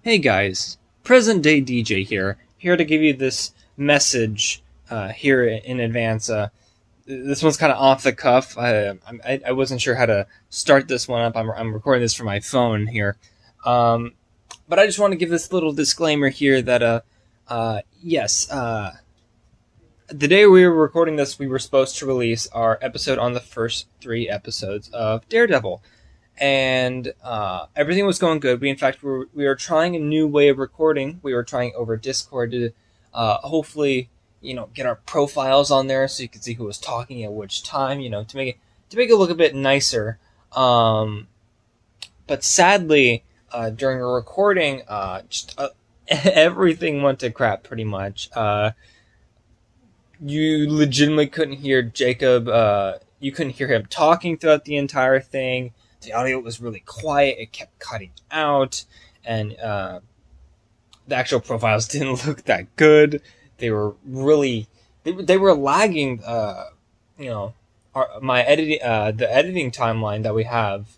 Hey guys, present day DJ here to give you this message here in advance. This one's kind of off the cuff. I wasn't sure how to start this one up. I'm recording this from my phone here, um, but I just want to give this little disclaimer here that yes, the day we were recording this, we were supposed to release our episode on the first three episodes of Daredevil, and everything was going good. We were trying a new way of recording. We were trying over Discord to hopefully get our profiles on there so you could see who was talking at which time. To make it look a bit nicer. But sadly, during a recording, just everything went to crap pretty much. You legitimately couldn't hear Jacob. You couldn't hear him talking throughout the entire thing. The audio was really quiet. It kept cutting out, and the actual profiles didn't look that good. They were really they were lagging. My editing the editing timeline that we have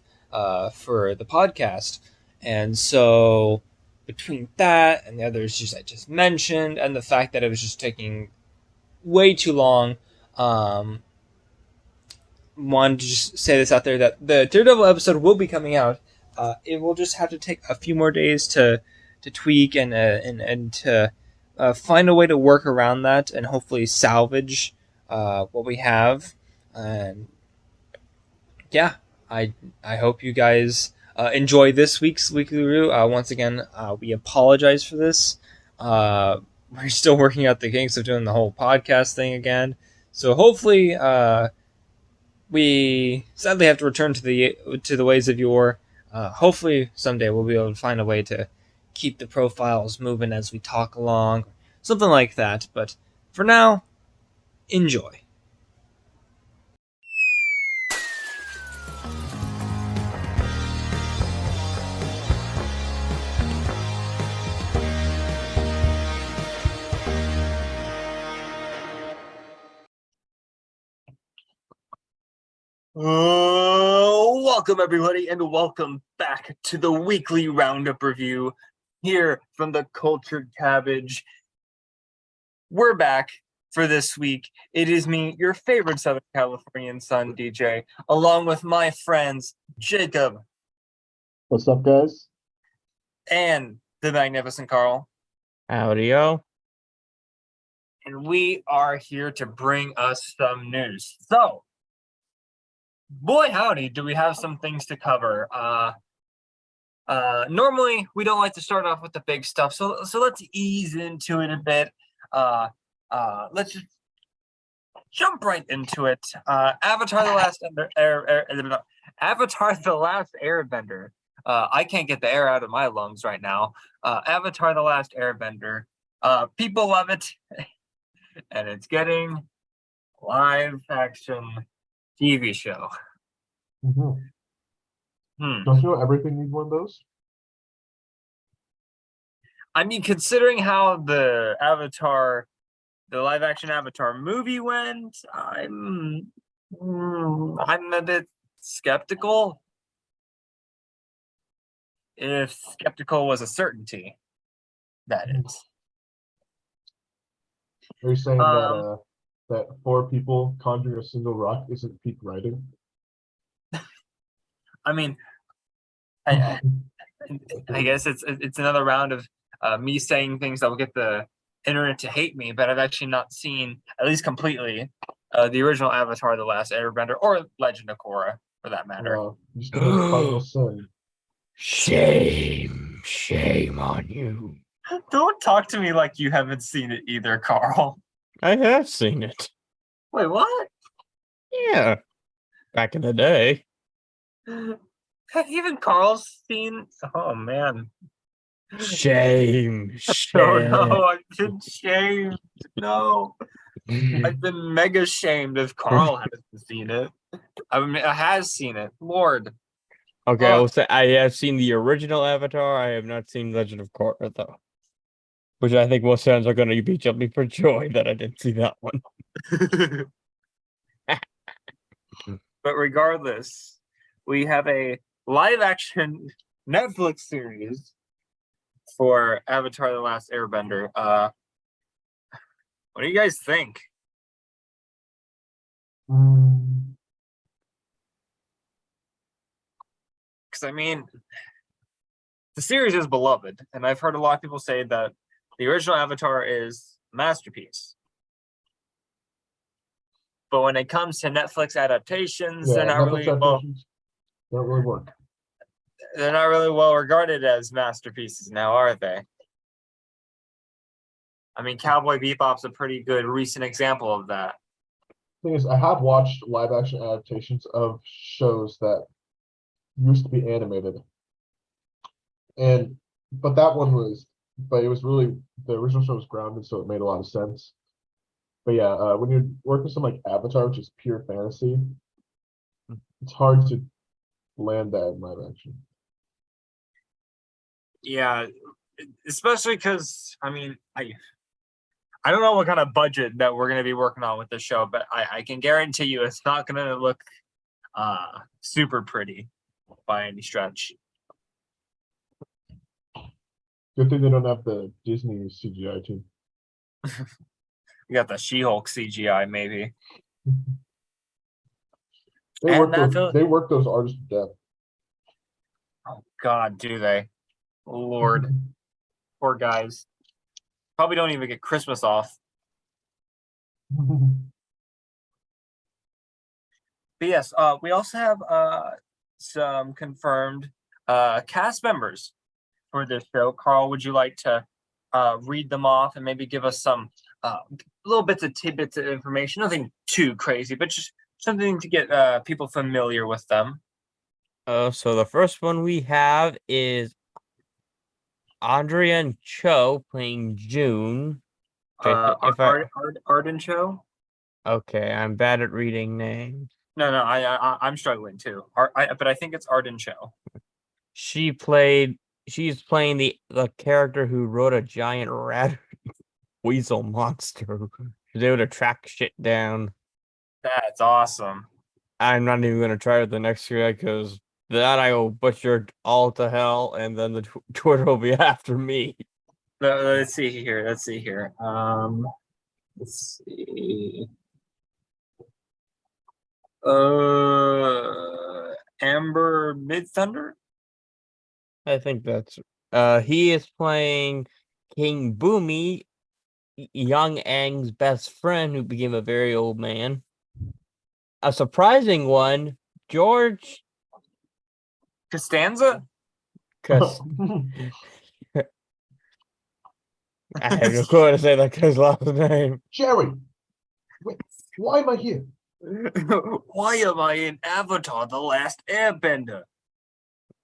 for the podcast, and so between that and the other issues I just mentioned, and the fact that it was just taking way too long. Wanted to just say this out there that the Daredevil episode will be coming out. It will just have to take a few more days to tweak and to find a way to work around that and hopefully salvage what we have. And yeah, I hope you guys enjoy this week's weekly review. Once again, we apologize for this. We're still working out the kinks of doing the whole podcast thing again. So hopefully, we sadly have to return to the ways of yore. Hopefully, someday we'll be able to find a way to keep the profiles moving as we talk along, something like that. But for now, enjoy. Welcome everybody, and welcome back to the weekly Roundup review here from the Cultured Cabbage. We're back for this week. It is me, your favorite Southern Californian son, DJ, along with my friends Jacob. What's up, guys? And the magnificent Carl. Howdy-o. And we are here to bring us some news. So, boy howdy, do we have some things to cover. Normally we don't like to start off with the big stuff, so let's ease into it a bit. Let's just jump right into it. Avatar the Last Avatar the Last Airbender. I can't get the air out of my lungs right now. Avatar the Last Airbender. People love it, and it's getting live action TV show. Don't you know everything needs one of those? I mean, considering how the live action Avatar movie went, I'm a bit skeptical. If skeptical was a certainty, that is. Are you saying that 4 people conjuring a single rock isn't peak writing? I mean, I guess it's another round of me saying things that will get the internet to hate me, but I've actually not seen, at least completely, the original Avatar: The Last Airbender, or Legend of Korra, for that matter. Just cardinal sin. Shame on you. Don't talk to me like you haven't seen it either, Carl. I have seen it. Wait, what? Yeah. Back in the day. Even Carl's seen. Oh man. Shame. Oh no, I've been shamed. No. I've been mega shamed if Carl hasn't seen it. I mean, I has seen it. Lord. Okay, I will say I have seen the original Avatar. I have not seen Legend of Korra, though. Which I think most fans are going to be jumping for joy that I didn't see that one. But regardless, we have a live action Netflix series for Avatar: The Last Airbender. What do you guys think? Mm, Because I mean, the series is beloved, and I've heard a lot of people say that the original Avatar is a masterpiece. But when it comes to Netflix adaptations, yeah, they're not Netflix really well. adaptations don't really work. They're not really well regarded as masterpieces now, are they? I mean, Cowboy Bebop's a pretty good recent example of that. Thing is, I have watched live action adaptations of shows that used to be animated, and but that one was, but it was really the original show was grounded, so it made a lot of sense. But yeah, when you're working with something like Avatar, which is pure fantasy, it's hard to land that in live action. Yeah, especially because I mean, I don't know what kind of budget that we're going to be working on with this show, but I can guarantee you it's not going to look super pretty by any stretch. Good thing they don't have the Disney CGI team. We got the She-Hulk CGI, maybe. They And work that those. They work those artists to death. Oh God, do they? Lord, poor guys. Probably don't even get Christmas off. But yes, we also have some confirmed cast members for this show. Carl, would you like to read them off and maybe give us some little bits of tidbits of information? Nothing too crazy, but just something to get people familiar with them. So the first one we have is Adrian Cho playing June. Arden Show? Okay, I'm bad at reading names. No, I'm struggling too. But I think it's Arden Show. She's playing the character who rode a giant rat weasel monster. She's able to track shit down. That's awesome. I'm not even gonna try with the next guy because that I will butcher all to hell, and then the Twitter will be after me. Let's see here. Let's see. Amber Mid Thunder. I think that's he is playing King Boomy, Young Aang's best friend who became a very old man. A surprising one, George Costanza. Cause I have no clue how to say that guy's last name. Jerry, wait, why am I here? Why am I in Avatar: The Last Airbender?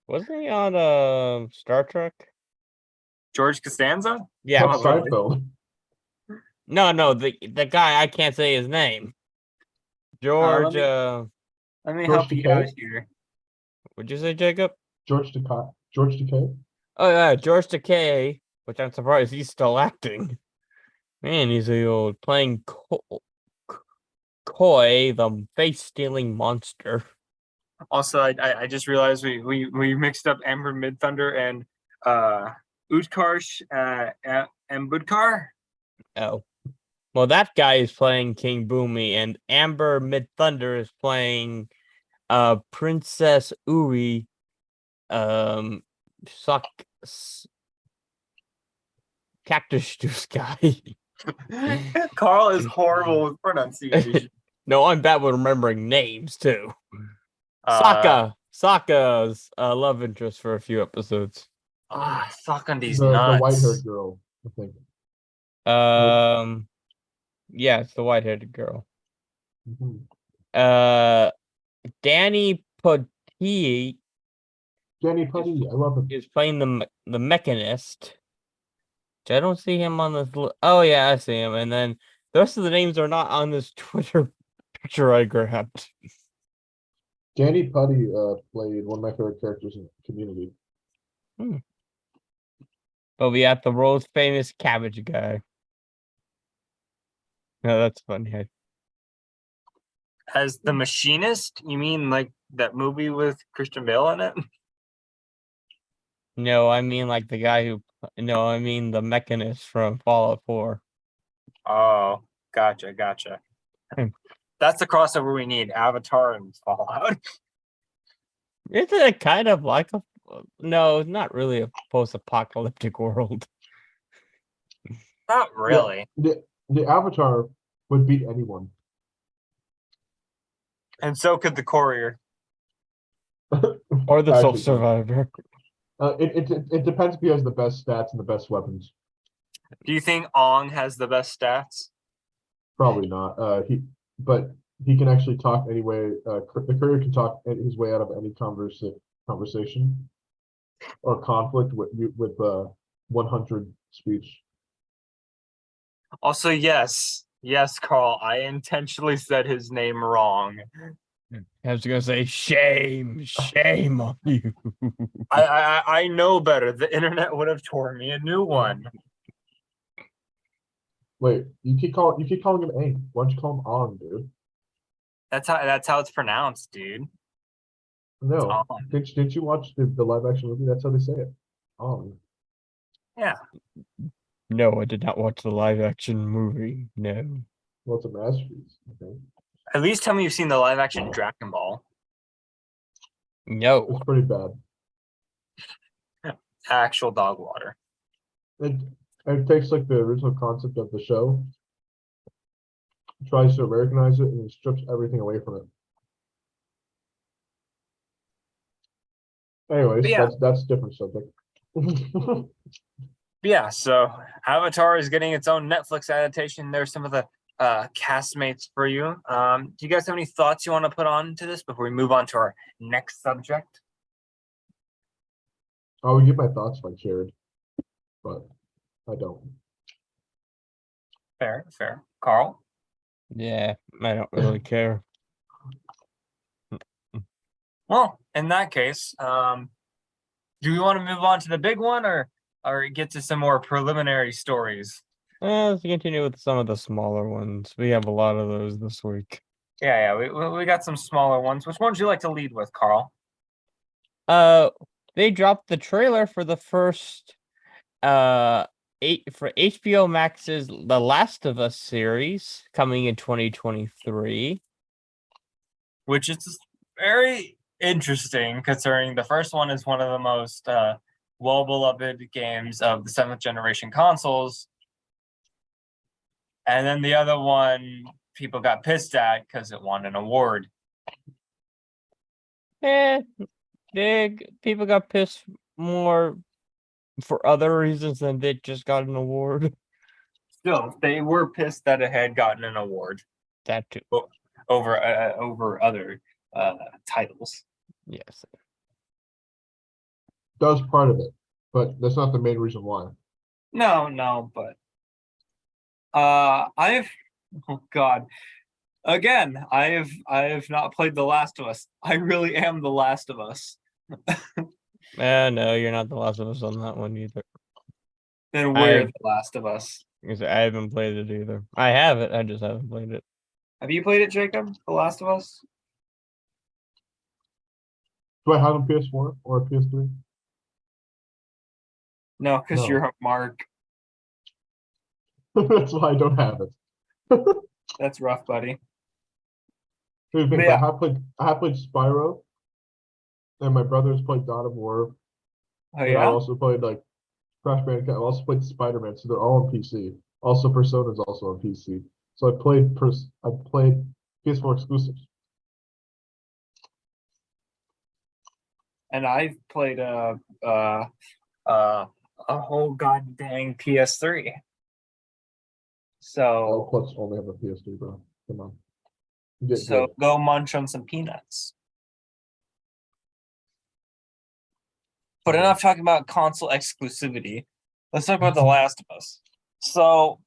Wasn't he on Star Trek? George Costanza? Yeah. That's Seinfeld. No, the guy I can't say his name. George. Let me George help you Takei? out here. Would you say, Jacob? George Takei. Oh yeah, George Takei, which I'm surprised he's still acting. Man, he's a old playing Koi, the face-stealing monster. Also, I just realized we mixed up Amber Mid Thunder and Utkarsh and Budkar. Oh. Well, that guy is playing King Boomy, and Amber Mid Thunder is playing Princess Uri. Cactus Juice guy. Carl is horrible with pronunciation. No, I'm bad with remembering names too. Sokka's love interest for a few episodes. Fuck on these The nuts. white-haired girl, I think. Yeah, it's the white-haired girl. Mhm. Danny Putty Danny Putty, I love him. is playing the mechanist. Which I don't see him on this. Oh yeah, I see him. And then the rest of the names are not on this Twitter picture I grabbed. Danny Putty played one of my favorite characters in Community. But we have the world's famous cabbage guy. No, that's funny. As the machinist, you mean like that movie with Christian Bale in it? No, I mean like the guy who No, I mean the Mechanist from Fallout 4. Oh, gotcha. Hmm. That's the crossover we need: Avatar and Fallout. Isn't it kind of like a no, not really a post-apocalyptic world. Not really. The Avatar would beat anyone. And so could the Courier. Or the Soul Actually, Survivor. it depends if he has the best stats and the best weapons. Do you think Ong has the best stats? Probably not. But he can actually talk anyway. The courier can talk his way out of any conversation or conflict with 100 speech. Also, yes, Carl, I intentionally said his name wrong. I was gonna say shame on you. I know better. The internet would have torn me a new one. Wait, you keep calling him Aang. Why don't you call him On, dude? That's how it's pronounced, dude. No, On. didn't you watch the live action movie? That's how they say it. On. Yeah. No, I did not watch the live action movie. No. Well, it's a masterpiece. Okay, At least tell me you've seen the live action Dragon Ball. No. it's pretty bad. Actual dog water. It takes like the original concept of the show, tries to Americanize it, and it strips everything away from it. Anyways, But yeah. that's a different subject. Yeah, so Avatar is getting its own Netflix adaptation. There's some of the castmates for you. Do you guys have any thoughts you want to put on to this before we move on to our next subject? I would give my thoughts if I cared, but I don't. Fair. Carl? Yeah, I don't really care. Well, in that case, do we want to move on to the big one or get to some more preliminary stories? Let's continue with some of the smaller ones. We have a lot of those this week. Yeah, we got some smaller ones. Which one would you like to lead with, Carl? They dropped the trailer for the first for HBO Max's The Last of Us series coming in 2023. Which is very interesting considering the first one is one of the most well-beloved games of the 7th generation consoles. And then the other one people got pissed at because it won an award. People got pissed more for other reasons than they just got an award. Still, they were pissed that it had gotten an award. That too. Over other titles. Yes. That was part of it, but that's not the main reason why. No, but oh God. Again, I have not played The Last of Us. I really am The Last of Us. No, you're not The Last of Us on that one either. Then we're The Last of Us. Because I haven't played it either. I have it, I just haven't played it. Have you played it, Jacob? The Last of Us? Do I have a PS4 or a PS3? No, because No. you're Mark. That's why I don't have it. That's rough, buddy. I have played Spyro, and my brother has played God of War. Oh and yeah. I also played like Crash Bandicoot. I also played Spider-Man, so they're all on PC. Also, Persona is also on PC. So I played PS4 exclusives. And I've played a whole god dang PS3. So Plus only have a PS3, bro. Come on. So go munch on some peanuts. But enough talking about console exclusivity. Let's talk about The Last of Us. So,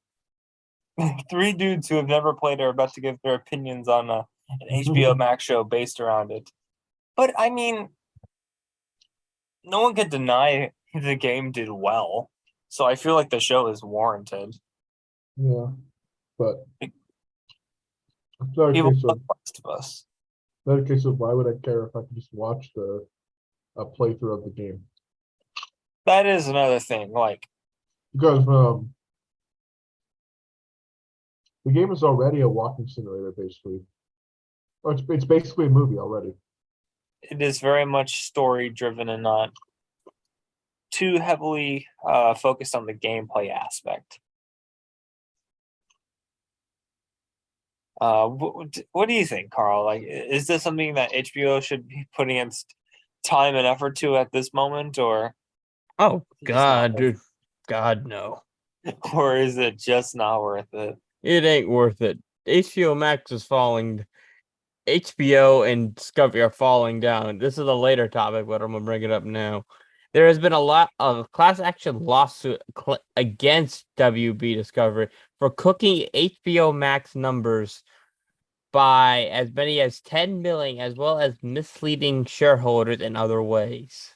3 dudes who have never played are about to give their opinions on an HBO Max show based around it. But I mean, no one can deny the game did well. So I feel like the show is warranted. Yeah, but People love The Last of Us. That case of why would I care if I could just watch a playthrough of the game? That is another thing. Like, Because the game is already a walking simulator, basically. Or it's basically a movie already. it is very much story driven and not too heavily focused on the gameplay aspect. What do you think, Carl? Like, is this something that HBO should be putting in time and effort to at this moment, or Oh it's just not God, worth dude. God no. it? Or is it just not worth it? It ain't worth it. HBO Max is falling. HBO and Discovery are falling down. This is a later topic, but I'm gonna bring it up now. There has been a lot of class action lawsuit against WB Discovery for cooking HBO Max numbers by as many as 10 million, as well as misleading shareholders in other ways.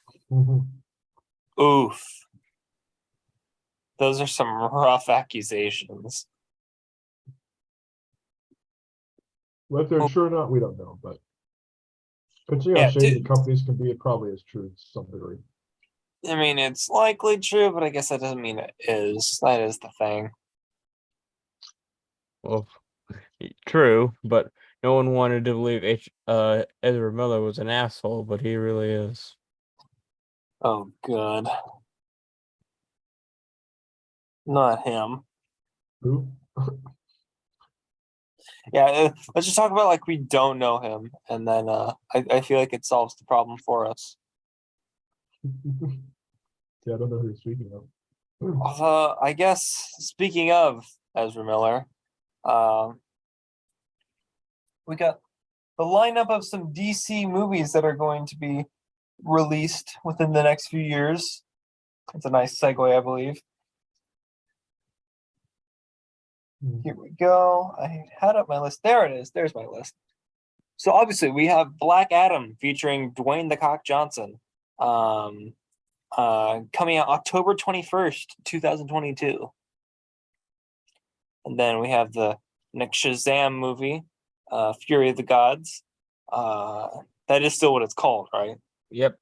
Oof. Those are some rough accusations. Whether they're true or not, we don't know. But considering Yeah, how shady the companies can be, it probably is true to some degree. I mean, it's likely true, but I guess that doesn't mean it is. That is the thing. Well, true, but no one wanted to believe Ezra Miller was an asshole, but he really is. Oh, good. Not him. Who? Yeah, let's just talk about like we don't know him, and then I feel like it solves the problem for us. Yeah, I don't know who you're speaking of. I guess speaking of Ezra Miller, we got the lineup of some DC movies that are going to be released within the next few years. It's a nice segue, I believe. Here we go. I had up my list. There it is. There's my list. So obviously we have Black Adam featuring Dwayne the Cock Johnson, coming out October 21st, 2022. And then we have the next Shazam movie, Fury of the Gods. That is still what it's called, right? Yep.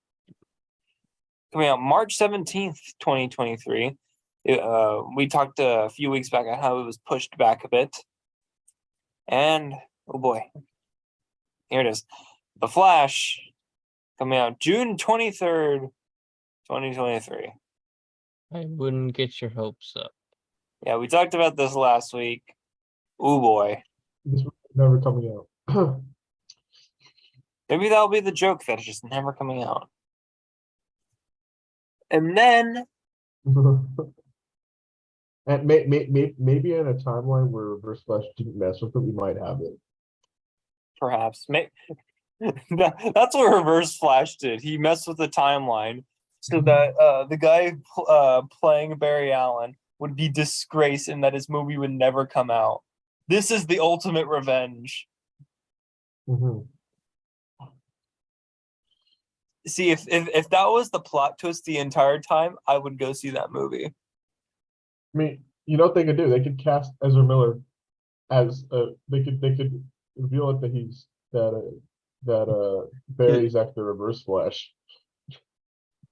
Coming out March 17th, 2023. We talked a few weeks back on how it was pushed back a bit. And, oh boy, here it is. The Flash, coming out June 23rd, 2023. I wouldn't get your hopes up. Yeah, we talked about this last week. Oh boy. This was never coming out. Maybe that'll be the joke that it's just never coming out. And then, And maybe in a timeline where Reverse Flash didn't mess with it, we might have it. perhaps, that's what Reverse Flash did. He messed with the timeline so that the guy playing Barry Allen would be disgraced and that his movie would never come out. This is the ultimate revenge. See, if that was the plot twist the entire time, I would go see that movie. I mean, you know what they could do? They could cast Ezra Miller as they could reveal it that he's that Barry's actually Reverse Flash.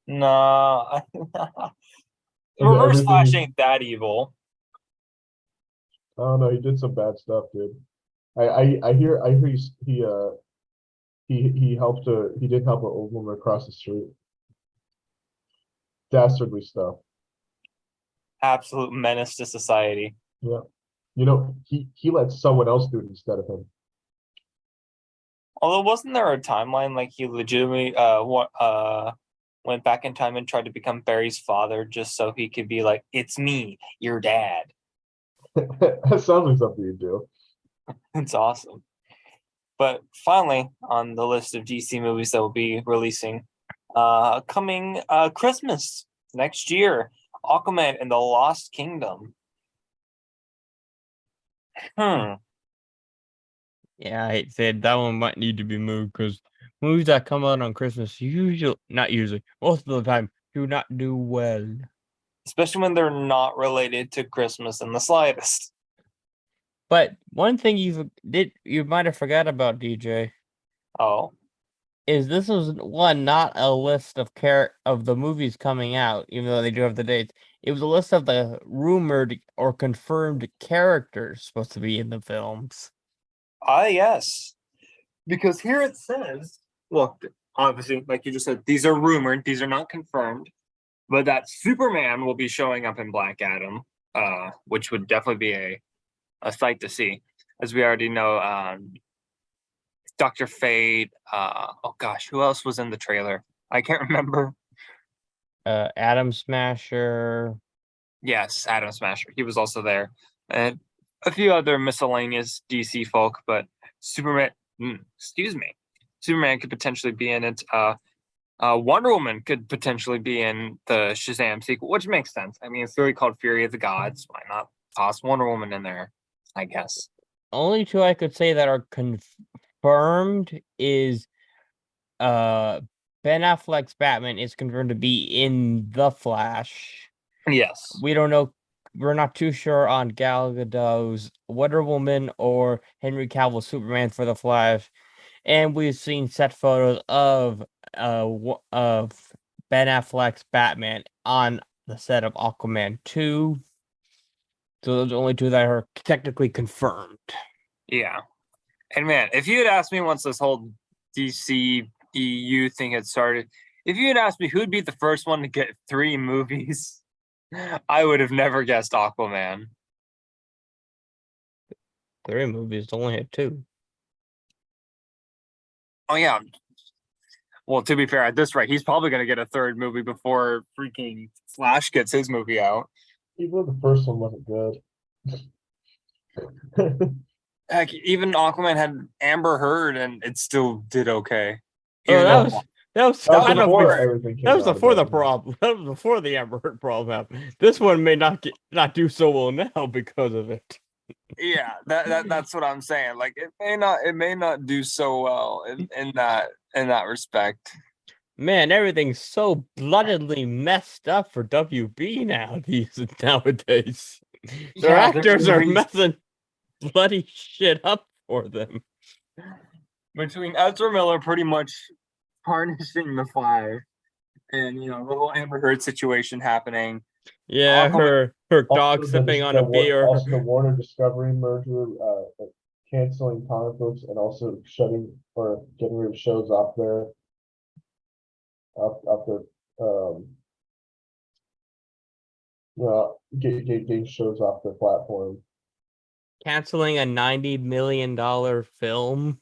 No, And Reverse everything Flash he's- ain't that evil. I don't know. He did some bad stuff, dude. I hear he helped he did help an old woman across the street. Dastardly stuff. Absolute menace to society. Yeah. You know, he let someone else do it instead of him. Although, wasn't there a timeline like he legitimately went back in time and tried to become Barry's father just so he could be like, "It's me, your dad." That sounds like something you do. It's awesome. But finally, on the list of DC movies that will be releasing, coming Christmas next year, Aquaman and the Lost Kingdom. Yeah, I said that one might need to be moved because movies that come out on Christmas not usually, most of the time, do not do well. Especially when they're not related to Christmas in the slightest. But one thing you might have forgot about, DJ. Oh, is this was one not a list of of the movies coming out, even though they do have the dates. It was a list of the rumored or confirmed characters supposed to be in the films. Ah, yes. Because here it says, look, obviously, like you just said, these are rumored, these are not confirmed, but that Superman will be showing up in Black Adam, which would definitely be a sight to see. As we already know, Dr. Fate, oh gosh, who else was in the trailer? I can't remember. Atom Smasher. Yes, Adam Smasher. He was also there. And a few other miscellaneous DC folk, but Superman, excuse me. Superman could potentially be in it. Wonder Woman could potentially be in the Shazam sequel, which makes sense. I mean, it's really called Fury of the Gods. Why not toss Wonder Woman in there? I guess. Only two I could say that are confirmed is Ben Affleck's Batman is confirmed to be in The Flash. Yes. We don't know. We're not too sure on Gal Gadot's Wonder Woman or Henry Cavill's Superman for The Flash. And we've seen set photos of Ben Affleck's Batman on the set of Aquaman 2. So those are the only two that are technically confirmed. Yeah. And man, if you had asked me once this whole DC EU thing had started, if you had asked me who'd be the first one to get 3 movies, I would have never guessed Aquaman. 3 movies, only had 2. Oh yeah. Well, to be fair, at this rate, he's probably going to get a 3rd movie before freaking Flash gets his movie out. Even the first one wasn't good. Heck, even Aquaman had Amber Heard, and it still did okay. Oh, Even that though was That was kind of before everything came that was out before the about it. problem. That was before the Amber Heard problem happened. This one may not do so well now because of it. yeah, that's what I'm saying. Like it may not do so well in that respect. Man, everything's so bloodedly messed up for WB nowadays. Their Yeah, actors are movies messing bloody shit up for them. between Ezra Miller pretty much harnessing the fire, and the whole Amber Heard situation happening. Yeah, Aquaman, her dog Also, sipping on a beer. also the Warner Discovery merger, canceling comic books and also shutting or getting rid of shows off their off their getting shows off their platform. Canceling a $90 million film.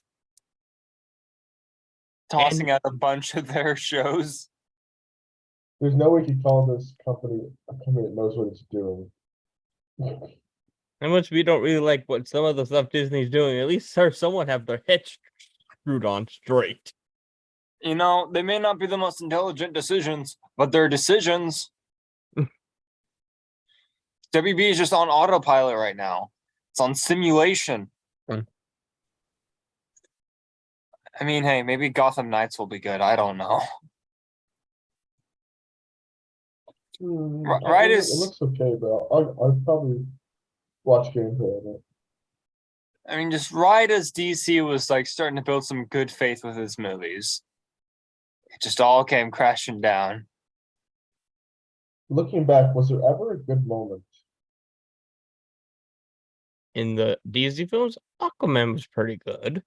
tossing out a bunch of their shows. There's no way you can call this company a company that knows what it's doing. How much we don't really like what some of the stuff Disney's doing. At least someone have their heads screwed on straight. They may not be the most intelligent decisions, but they're decisions. WB is just on autopilot right now. It's on simulation. I mean, hey, maybe Gotham Knights will be good. I don't know. Right It is, looks okay, but I'll probably watch gameplay of it. I mean, just right as DC was like starting to build some good faith with his movies, it just all came crashing down. Looking back, was there ever a good moment? In the Disney films, Aquaman was pretty good.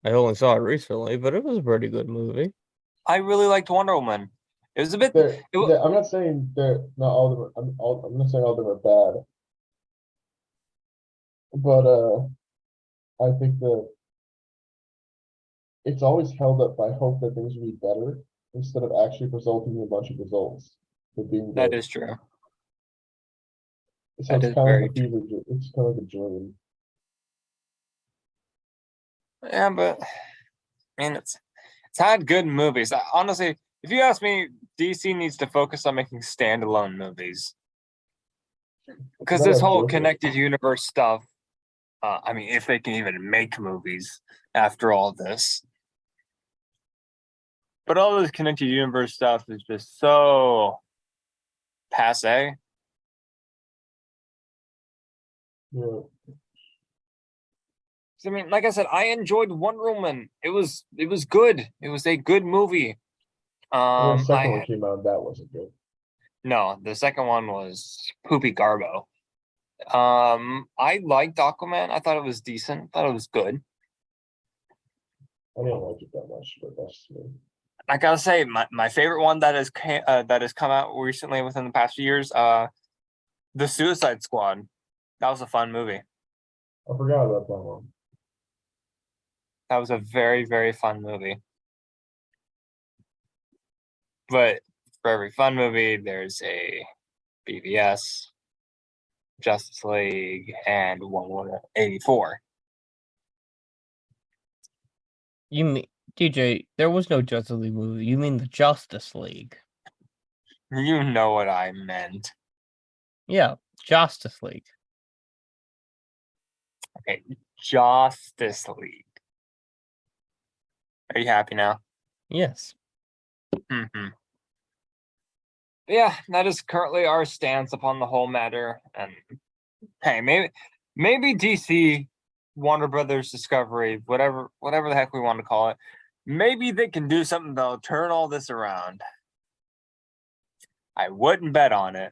I only saw it recently, but it was a pretty good movie. I really liked Wonder Woman. It was a bit. I'm not saying they're not all of them. I'm not saying all of them are bad, but I think that it's always held up by hope that things will be better instead of actually resulting in a bunch of results for being That good. is true. So that it's is kind of very like a fever. It's kind of like a dream. Yeah, but I mean, it's had good movies. Honestly, if you ask me, DC needs to focus on making standalone movies because this whole connected universe stuff. I mean, if they can even make movies after all this, but all this connected universe stuff is just so passe. Yeah. I mean, like I said, I enjoyed Wonder Woman. It was good. It was a good movie. And the second one I came out, that wasn't good. no, the second one was poopy garbo. I liked Aquaman. I thought it was decent. Thought it was good. I didn't like it that much, but that's just me. I gotta say, my favorite one that has come out recently within the past few years, the Suicide Squad. That was a fun movie. I forgot about that one. That was a very, very fun movie. But for every fun movie, there's a BVS, Justice League, and 184. You mean DJ? There was no Justice League movie. You mean the Justice League? You know what I meant. Yeah, Justice League. Okay, Justice League. Are you happy now? Yes. Mm-hmm. Yeah, that is currently our stance upon the whole matter. And hey, maybe DC, Warner Brothers Discovery, whatever the heck we want to call it, maybe they can do something that'll turn all this around. I wouldn't bet on it.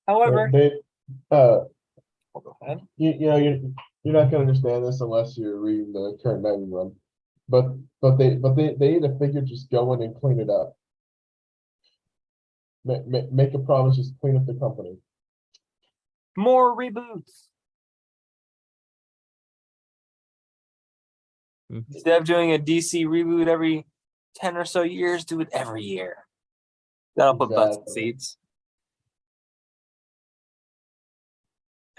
However, They, we'll go ahead. you know, you're not gonna understand this unless you're reading the current 91. But they need to figure just go in and clean it up. Make a promise, just clean up the company. More reboots. Instead of doing a DC reboot every 10 or so years, do it every year. That'll put butts in Exactly. seats.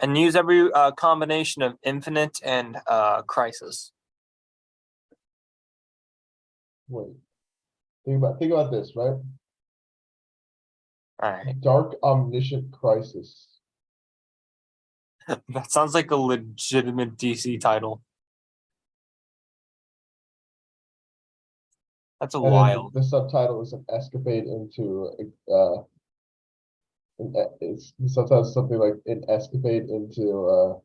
And use every combination of Infinite and Crisis. Wait. Think about this, right? All right. Dark Omniscient Crisis. That sounds like a legitimate DC title. That's a And then wild. the subtitle is an escapade into it's the subtitle is something like an escapade into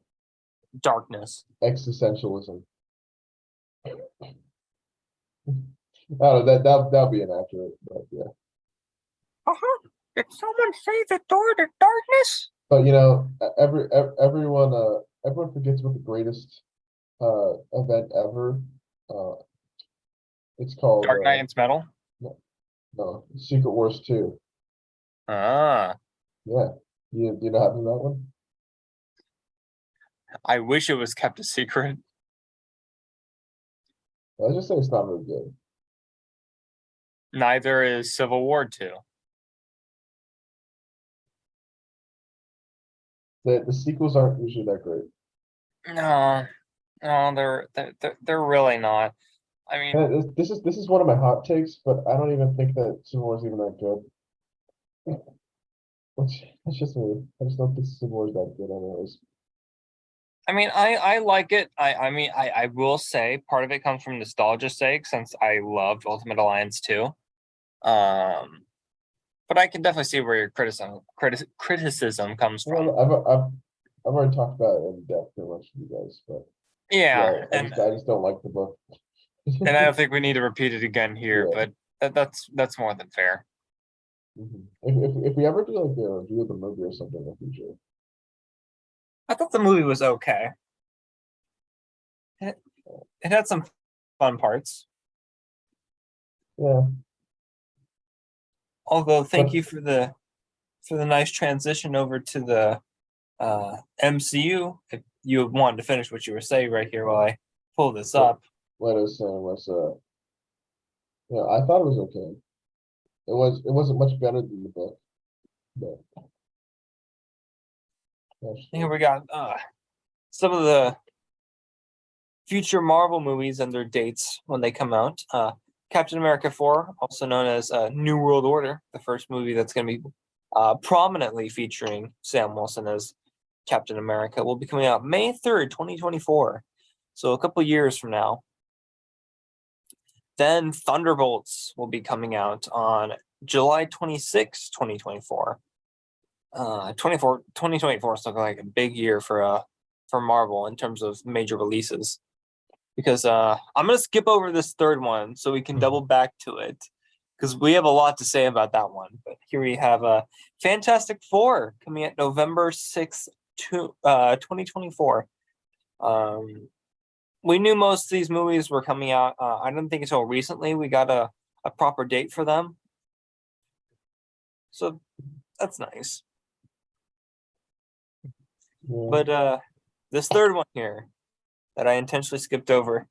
Darkness. existentialism. Oh, that'll be inaccurate, but yeah. Did someone say the door to darkness? But you know, everyone forgets what the greatest event ever. It's called Dark Knight's Metal. no Secret Wars 2. Ah, Yeah, you know having that one? I wish it was kept a secret. I just say it's not very good. Neither is Civil War 2. The sequels aren't usually that great. No, they're really not. I mean, And this is one of my hot takes, but I don't even think that Civil War is even that good. It's just me. I just don't think Civil War is that good anyways. I like it. I will say part of it comes from nostalgia's sake, since I loved Ultimate Alliance 2. But I can definitely see where your criticism comes from. Well, I've already talked about it in depth pretty much with you guys, but Yeah, I just don't like the book. and I don't think we need to repeat it again here, Yeah. but that's more than fair. Mhm. If we ever do like a review of the movie or something in the future. I thought the movie was okay. It had some fun parts. Yeah. Although, thank But- you for the nice transition over to the MCU. If you wanted to finish what you were saying right here while I pull this up. What I was saying was yeah, I thought it was okay. It wasn't much better than the book. But Here we got some of the future Marvel movies and their dates when they come out. Captain America 4, also known as New World Order, the first movie that's going to be prominently featuring Sam Wilson as Captain America, will be coming out May 3rd, 2024. So a couple years from now. Then Thunderbolts will be coming out on July 26, 2024. 2024 is looking like a big year for Marvel in terms of major releases. Because I'm gonna skip over this third one so we can double back to it because we have a lot to say about that one. But here we have Fantastic Four coming out November 6th, 2024. We knew most of these movies were coming out. I don't think until recently we got a proper date for them. So that's nice. Yeah. But this third one here that I intentionally skipped over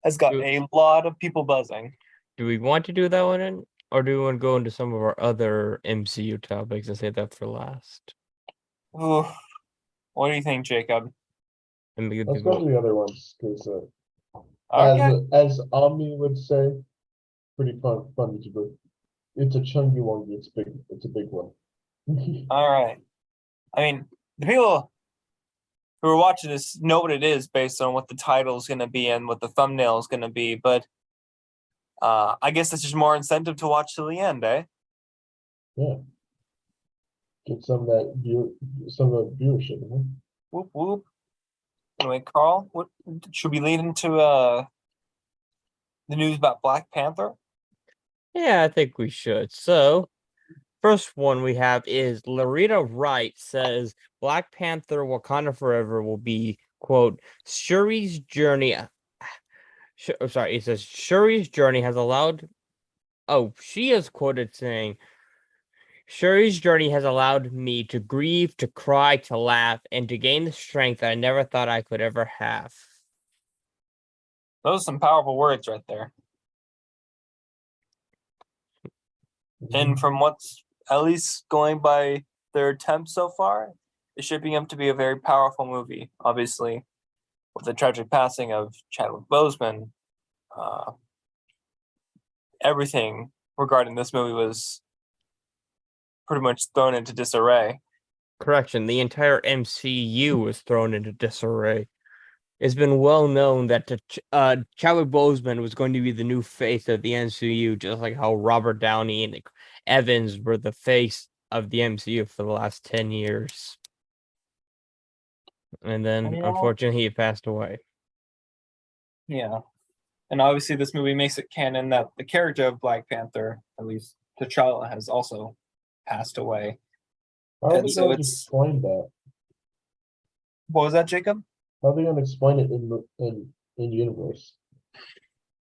has got a lot of people buzzing. Do we want to do that one, or do we want to go into some of our other MCU topics and save that for last? Ooh. What do you think, Jacob? And we Let's could go go- to the other ones because, Okay. as Omni would say, pretty fun to do. It's a chungy wongy. It's big. It's a big one. All right. I mean, the people who are watching this know what it is based on what the title is going to be and what the thumbnail is going to be, but I guess that's just more incentive to watch till the end, eh? Yeah. Get some of that some of that viewership. Huh? Whoop whoop. Anyway, Carl, what should we lead into the news about Black Panther? Yeah, I think we should. So, first one we have is Larita Wright says Black Panther Wakanda Forever will be, quote, Shuri's journey. Sorry, it says Shuri's journey has allowed. Oh, she is quoted saying, Shuri's journey has allowed me to grieve, to cry, to laugh, and to gain the strength that I never thought I could ever have. Those are some powerful words right there. And from what's at least going by their attempt so far, it's shaping up to be a very powerful movie. Obviously, with the tragic passing of Chadwick Boseman, everything regarding this movie was pretty much thrown into disarray. Correction, the entire MCU was thrown into disarray. It's been well known that Chadwick Boseman was going to be the new face of the MCU, just like how Robert Downey and Evans were the face of the MCU for the last 10 years. And then, unfortunately, he passed away. Yeah. And obviously, this movie makes it canon that the character of Black Panther, at least T'Challa, has also passed away. How are And they so going to it's. explain that? What was that, Jacob? How are they going to explain it in universe?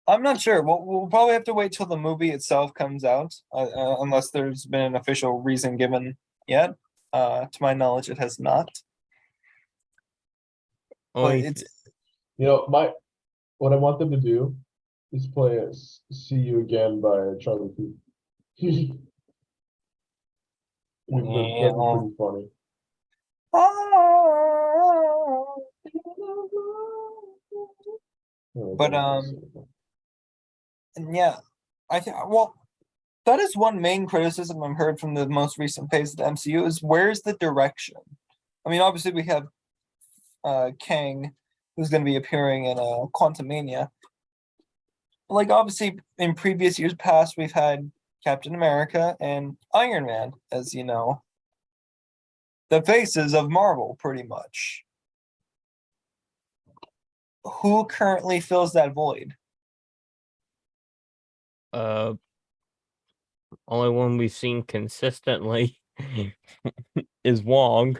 I'm not sure. We'll probably have to wait till the movie itself comes out, unless there's been an official reason given yet. To my knowledge, it has not. But Only it's You know, what I want them to do is play "See You Again" by Charlie Puth. That'd be pretty funny. But and yeah, I think that is one main criticism I've heard from the most recent phase of the MCU is where's the direction? I mean, obviously we have Kang, who's going to be appearing in Quantumania. Like obviously in previous years past, we've had Captain America and Iron Man, as you know, the faces of Marvel, pretty much. Who currently fills that void? only one we've seen consistently is Wong,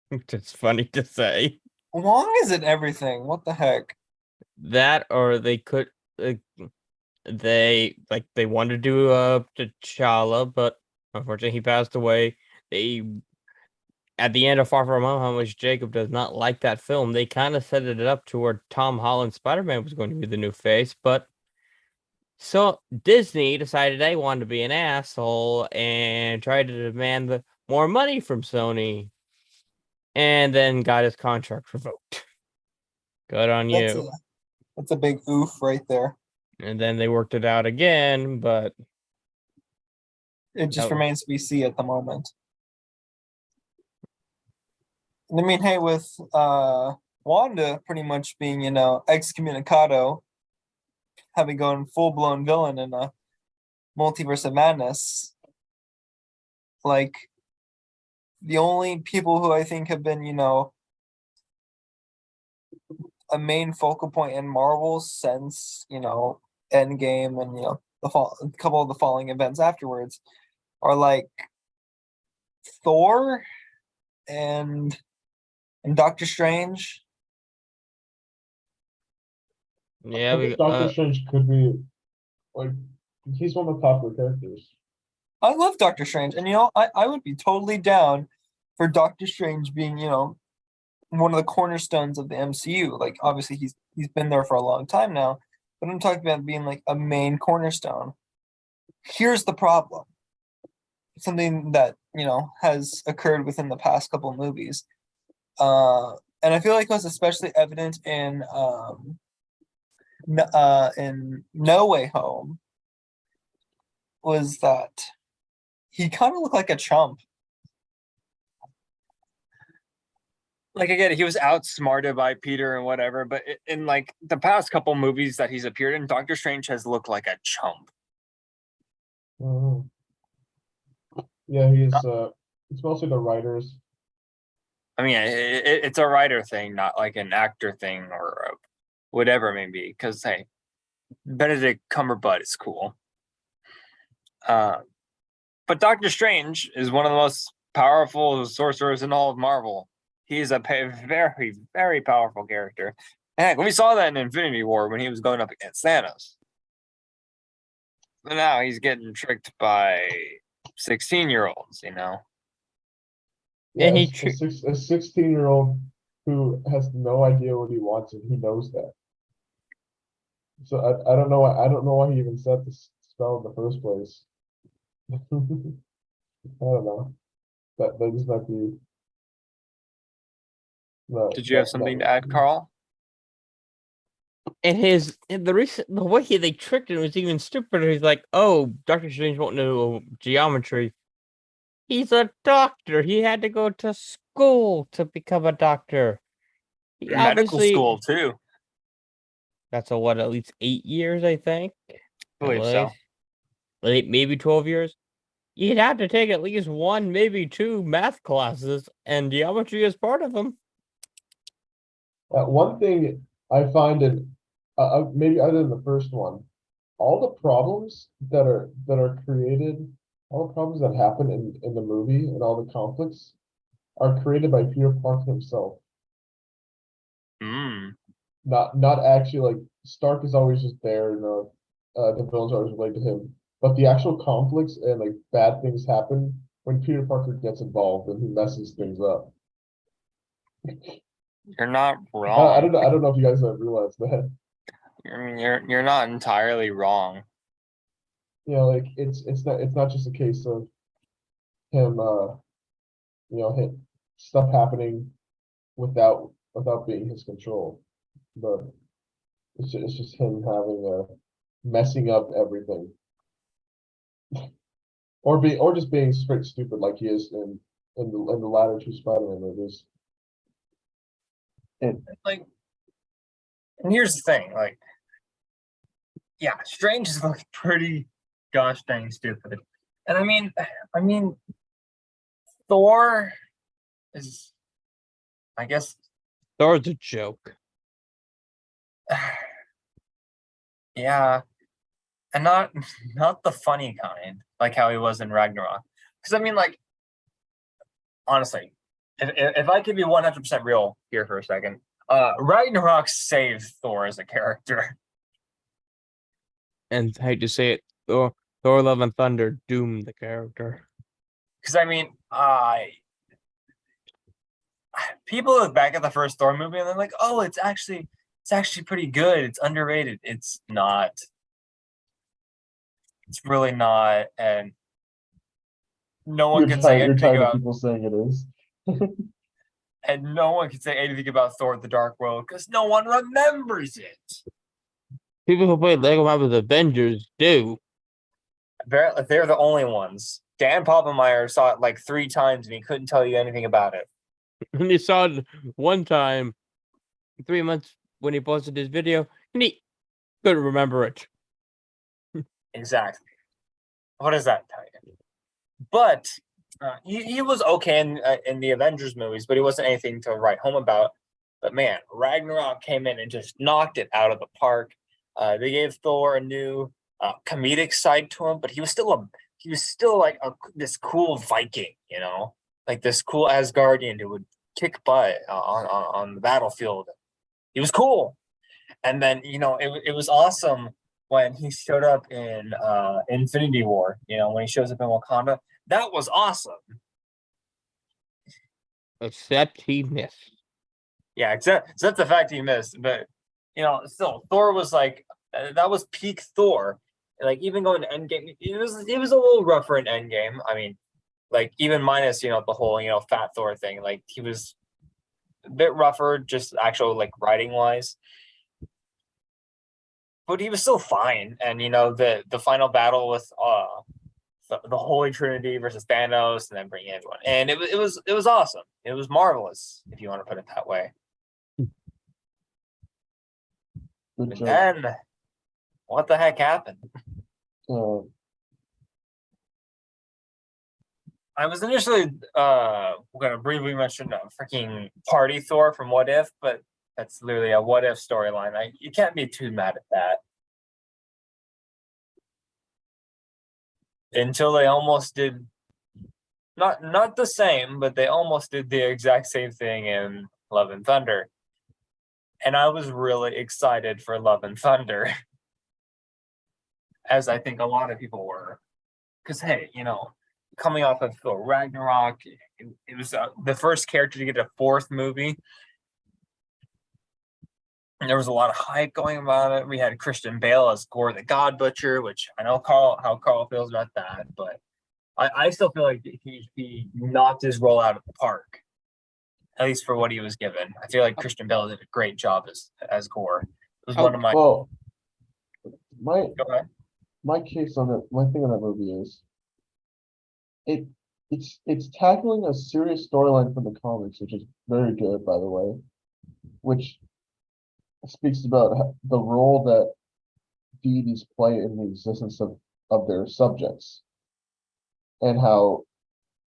which is funny to say. Wong isn't everything. What the heck? That, or they could, they wanted to do T'Challa, but unfortunately he passed away. They At the end of Far From Home, which Jacob does not like that film, they kind of set it up to where Tom Holland Spider-Man was going to be the new face, but so Disney decided they wanted to be an asshole and tried to demand more money from Sony, and then got his contract revoked. Good on you. That's a big oof right there. And then they worked it out again, but It just No. remains to be seen at the moment. And I mean, hey, with Wanda pretty much being, excommunicado, having gone full blown villain in a multiverse of madness, like the only people who I think have been, a main focal point in Marvel since, Endgame and, a couple of the following events afterwards are like Thor and Doctor Strange. Yeah, I we think Doctor Strange could be like he's one of the popular characters. I love Doctor Strange, and I would be totally down for Doctor Strange being, one of the cornerstones of the MCU. Like obviously he's been there for a long time now, but I'm talking about being like a main cornerstone. Here's the problem. Something that, has occurred within the past couple of movies. And I feel like it was especially evident in No Way Home was that he kind of looked like a chump. Like again, he was outsmarted by Peter and whatever, but in like the past couple movies that he's appeared in, Doctor Strange has looked like a chump. Mhm. Yeah, it's mostly the writers. I mean, it's a writer thing, not like an actor thing or whatever it may be. Because hey, Benedict Cumberbatch is cool. But Doctor Strange is one of the most powerful sorcerers in all of Marvel. He's a very, very powerful character. Heck, we saw that in Infinity War when he was going up against Thanos. But now he's getting tricked by 16-year-olds, Yeah, and he a 16-year-old who has no idea what he wants, and he knows that. So I don't know why he even set the spell in the first place. I don't know. That just might be Did you have something to add, Carl? and the way they tricked him was even stupider. He's like, "Oh, Doctor Strange won't know geometry. He's a doctor. He had to go to school to become a doctor. He Medical obviously school too. that's at least 8 years, I think. I believe so. Maybe 12 years. You'd have to take at least one, maybe two math classes, and geometry is part of them." One thing I find in maybe other than the first one, all the problems that are created, all the problems that happen in the movie and all the conflicts are created by Peter Parker himself. Mm. Not actually like Stark is always just there, the villains are always related to him. But the actual conflicts and like bad things happen when Peter Parker gets involved and he messes things up. You're not I wrong. don't know if you guys have realized that. I mean, you're not entirely wrong. Like it's not just a case of him him stuff happening without being his control. But it's just him having messing up everything. Or just being straight stupid like he is in the latter two Spider-Man movies. Like, and here's the thing, like, yeah, Strange is like pretty gosh dang stupid. And I mean, Thor is, I guess, Thor's a joke. yeah, and not the funny kind, like how he was in Ragnarok. Because I mean, like, honestly, if I could be 100% real here for a second, Ragnarok saved Thor as a character. And I hate to say it, Thor Love and Thunder doomed the character. Because I mean, people look back at the first Thor movie and they're like, "Oh, it's actually pretty good. It's underrated." It's not. It's really not, and no one can say anything about. People saying it is. And no one can say anything about Thor: The Dark World because no one remembers it. People who play Lego Marvel's Avengers do. They're the only ones. Dan Poppelmeyer saw it like 3 times and he couldn't tell you anything about it. And he saw it one time, 3 months when he posted his video, and he couldn't remember it. Exactly. What does that tell you? But He was okay in the Avengers movies, but he wasn't anything to write home about. But man, Ragnarok came in and just knocked it out of the park. They gave Thor a new comedic side to him, but he was still like this cool Viking, you know, like this cool Asgardian who would kick butt on the battlefield. He was cool, and then it was awesome when he showed up in Infinity War. You know, when he shows up in Wakanda, that was awesome. Except he missed. Yeah, except the fact he missed, but still, Thor was like that was peak Thor. Like even going to Endgame, it was a little rougher in Endgame. I mean, like even minus the whole fat Thor thing. Like he was a bit rougher, just actual like writing wise. But he was still fine, and the final battle with the Holy Trinity versus Thanos, and then bringing everyone, and it was awesome. It was marvelous, if you want to put it that way. Good And job. then, what the heck happened? I was initially gonna briefly mention freaking Party Thor from What If, but that's literally a What If storyline. You can't be too mad at that. Until they almost did not the same, but they almost did the exact same thing in Love and Thunder. And I was really excited for Love and Thunder, as I think a lot of people were. Because, hey, coming off of Thor Ragnarok, it was the first character to get a fourth movie. And there was a lot of hype going about it. We had Christian Bale as Gore the God Butcher, which I know how Carl feels about that, but I still feel like he knocked his role out of the park, at least for what he was given. I feel like Christian Bale did a great job as Gore. It was one of my. Well, my Go ahead. my case on it, my thing on that movie is it's tackling a serious storyline from the comics, which is very good, by the way, which speaks about the role that deities play in the existence of their subjects, and how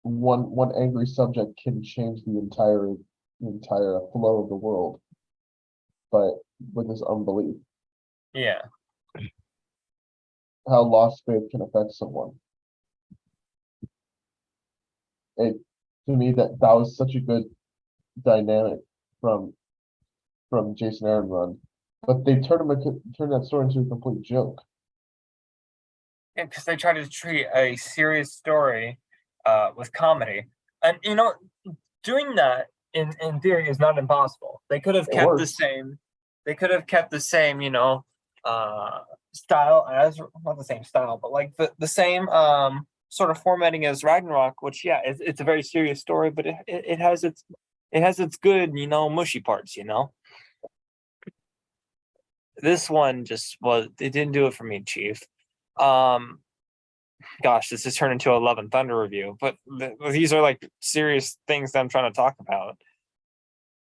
one angry subject can change the entire flow of the world, but with his unbelief. Yeah. How lost faith can affect someone. It to me that was such a good dynamic from Jason Aaron run, but they turned that story into a complete joke. Yeah, because they try to treat a serious story with comedy, and doing that in theory is not impossible. They could have kept the same. They could have kept the same, style as not the same style, but like the same sort of formatting as Ragnarok, which it's a very serious story, but it has its good mushy parts. This one it didn't do it for me, Chief. Gosh, this has turned into a Love and Thunder review, but these are like serious things that I'm trying to talk about.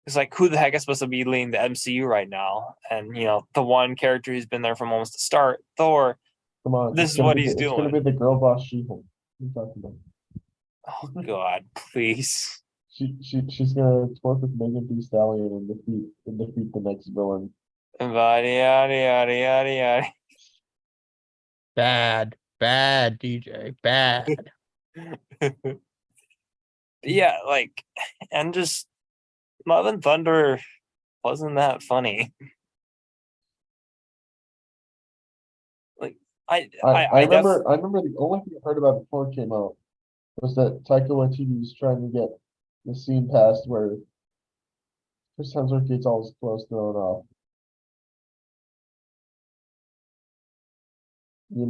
It's like, who the heck is supposed to be leading the MCU right now? And the one character who's been there from almost the start, Thor. Come on, this is what he's doing. It's gonna be the girl boss She-Hulk. What are you talking about? Oh God, please. She's gonna twerk with Megan Thee Stallion and defeat the next villain. Yada yada yada yada Bad, DJ, bad. Yeah, like, and just Love and Thunder wasn't that funny. Like, I remember the only thing I heard about before it came out was that Taika Waititi was trying to get the scene passed where Chris Hemsworth gets all his clothes thrown off. You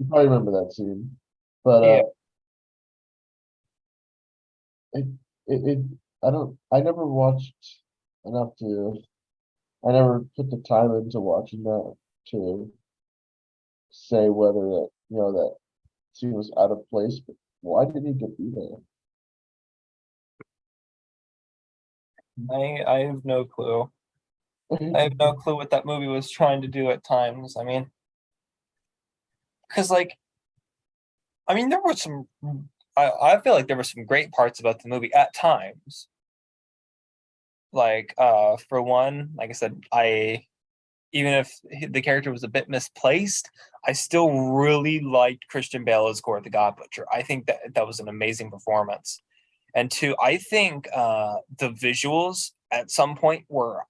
probably remember that scene, but yeah. I never watched enough I never put the time into watching that to say whether that scene was out of place, but why did he get be there? I have no clue. I have no clue what that movie was trying to do at times. I mean, because there were some I feel like there were some great parts about the movie at times. Like, for one, like I said, even if the character was a bit misplaced, I still really liked Christian Bale as Gore the God Butcher. I think that was an amazing performance. And two, I think the visuals at some point were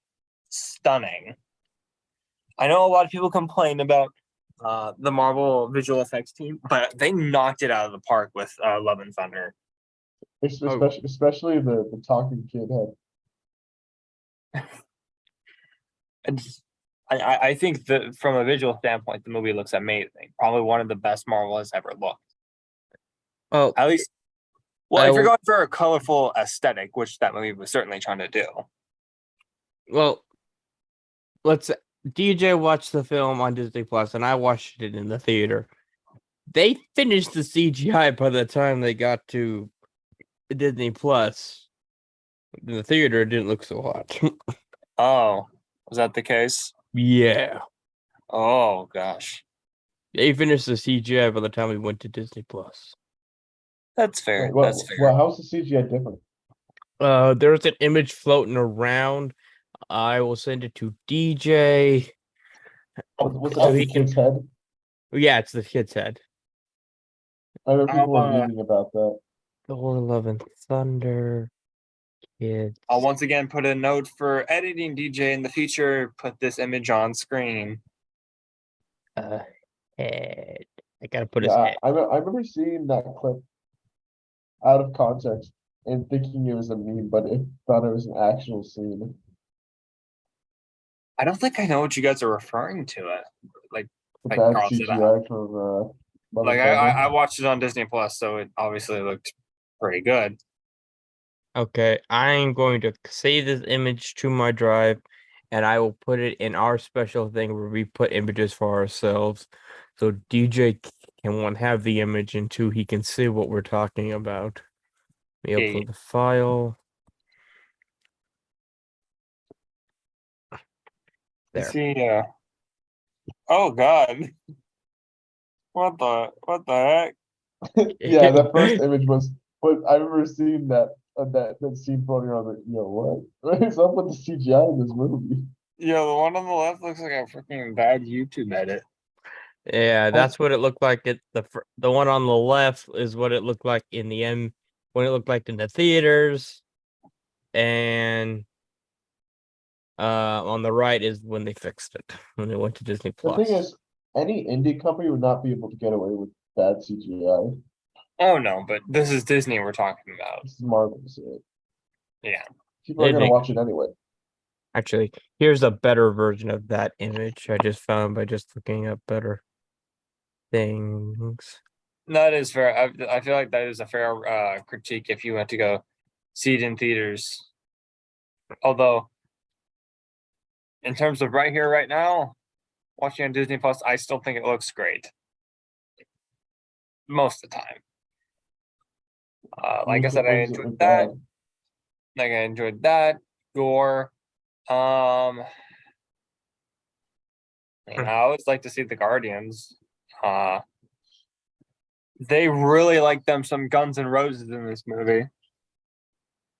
stunning. I know a lot of people complain about the Marvel visual effects team, but they knocked it out of the park with Love and Thunder. Especially the talking kid head. And I think that from a visual standpoint, the movie looks amazing. Probably one of the best Marvel has ever looked. Oh, At least, well, I if you're will- going for a colorful aesthetic, which that movie was certainly trying to do. well, let's DJ watched the film on Disney Plus, and I watched it in the theater. They finished the CGI by the time they got to Disney Plus. In the theater, it didn't look so hot. Oh, was that the case? Yeah, Oh gosh, they finished the CGI by the time we went to Disney Plus. that's fair. Wait, That's fair. well, how's the CGI different? There's an image floating around. I will send it to DJ. What's So it, he the can. kid's head? Yeah, it's the kid's head. I know people were Uh, memeing about that. Thor: Love and Thunder. Kids. I'll once again put a note for editing DJ in the future. Put this image on screen. Head. I gotta put his Yeah, head. I remember seeing that clip out of context and thinking it was a meme, but it thought it was an actual scene. I don't think I know what you guys are referring to. It The like bad Carl said, CGI from Love like and I Thunder. watched it on Disney Plus, so it obviously looked pretty good. Okay, I'm going to save this image to my drive, and I will put it in our special thing where we put images for ourselves. So DJ can one have the image, and two, he can see what we're talking about. We Okay. upload the file. There. See, oh God, what the heck? Yeah, that first image was. But I remember seeing that scene floating around. Like, yo, what is up with the CGI in this movie? Yeah, the one on the left looks like a freaking bad YouTube edit. Yeah, that's what it looked like. The one on the left is what it looked like in the end when it looked like in the theaters, and on the right is when they fixed it when they went to Disney The Plus. thing is, any indie company would not be able to get away with bad CGI. Oh no, but this is Disney we're talking about. This is Marvel, so Yeah. people are They gonna make- watch it anyway. Actually, here's a better version of that image I just found by just looking up better things. That is fair. I feel like that is a fair critique if you went to go see it in theaters. Although, in terms of right here, right now, watching on Disney Plus, I still think it looks great. Most of the time. Like I said, I When's it enjoyed look that. bad? Like I enjoyed that. Gore. I always like to see the Guardians. They really like them some Guns N' Roses in this movie.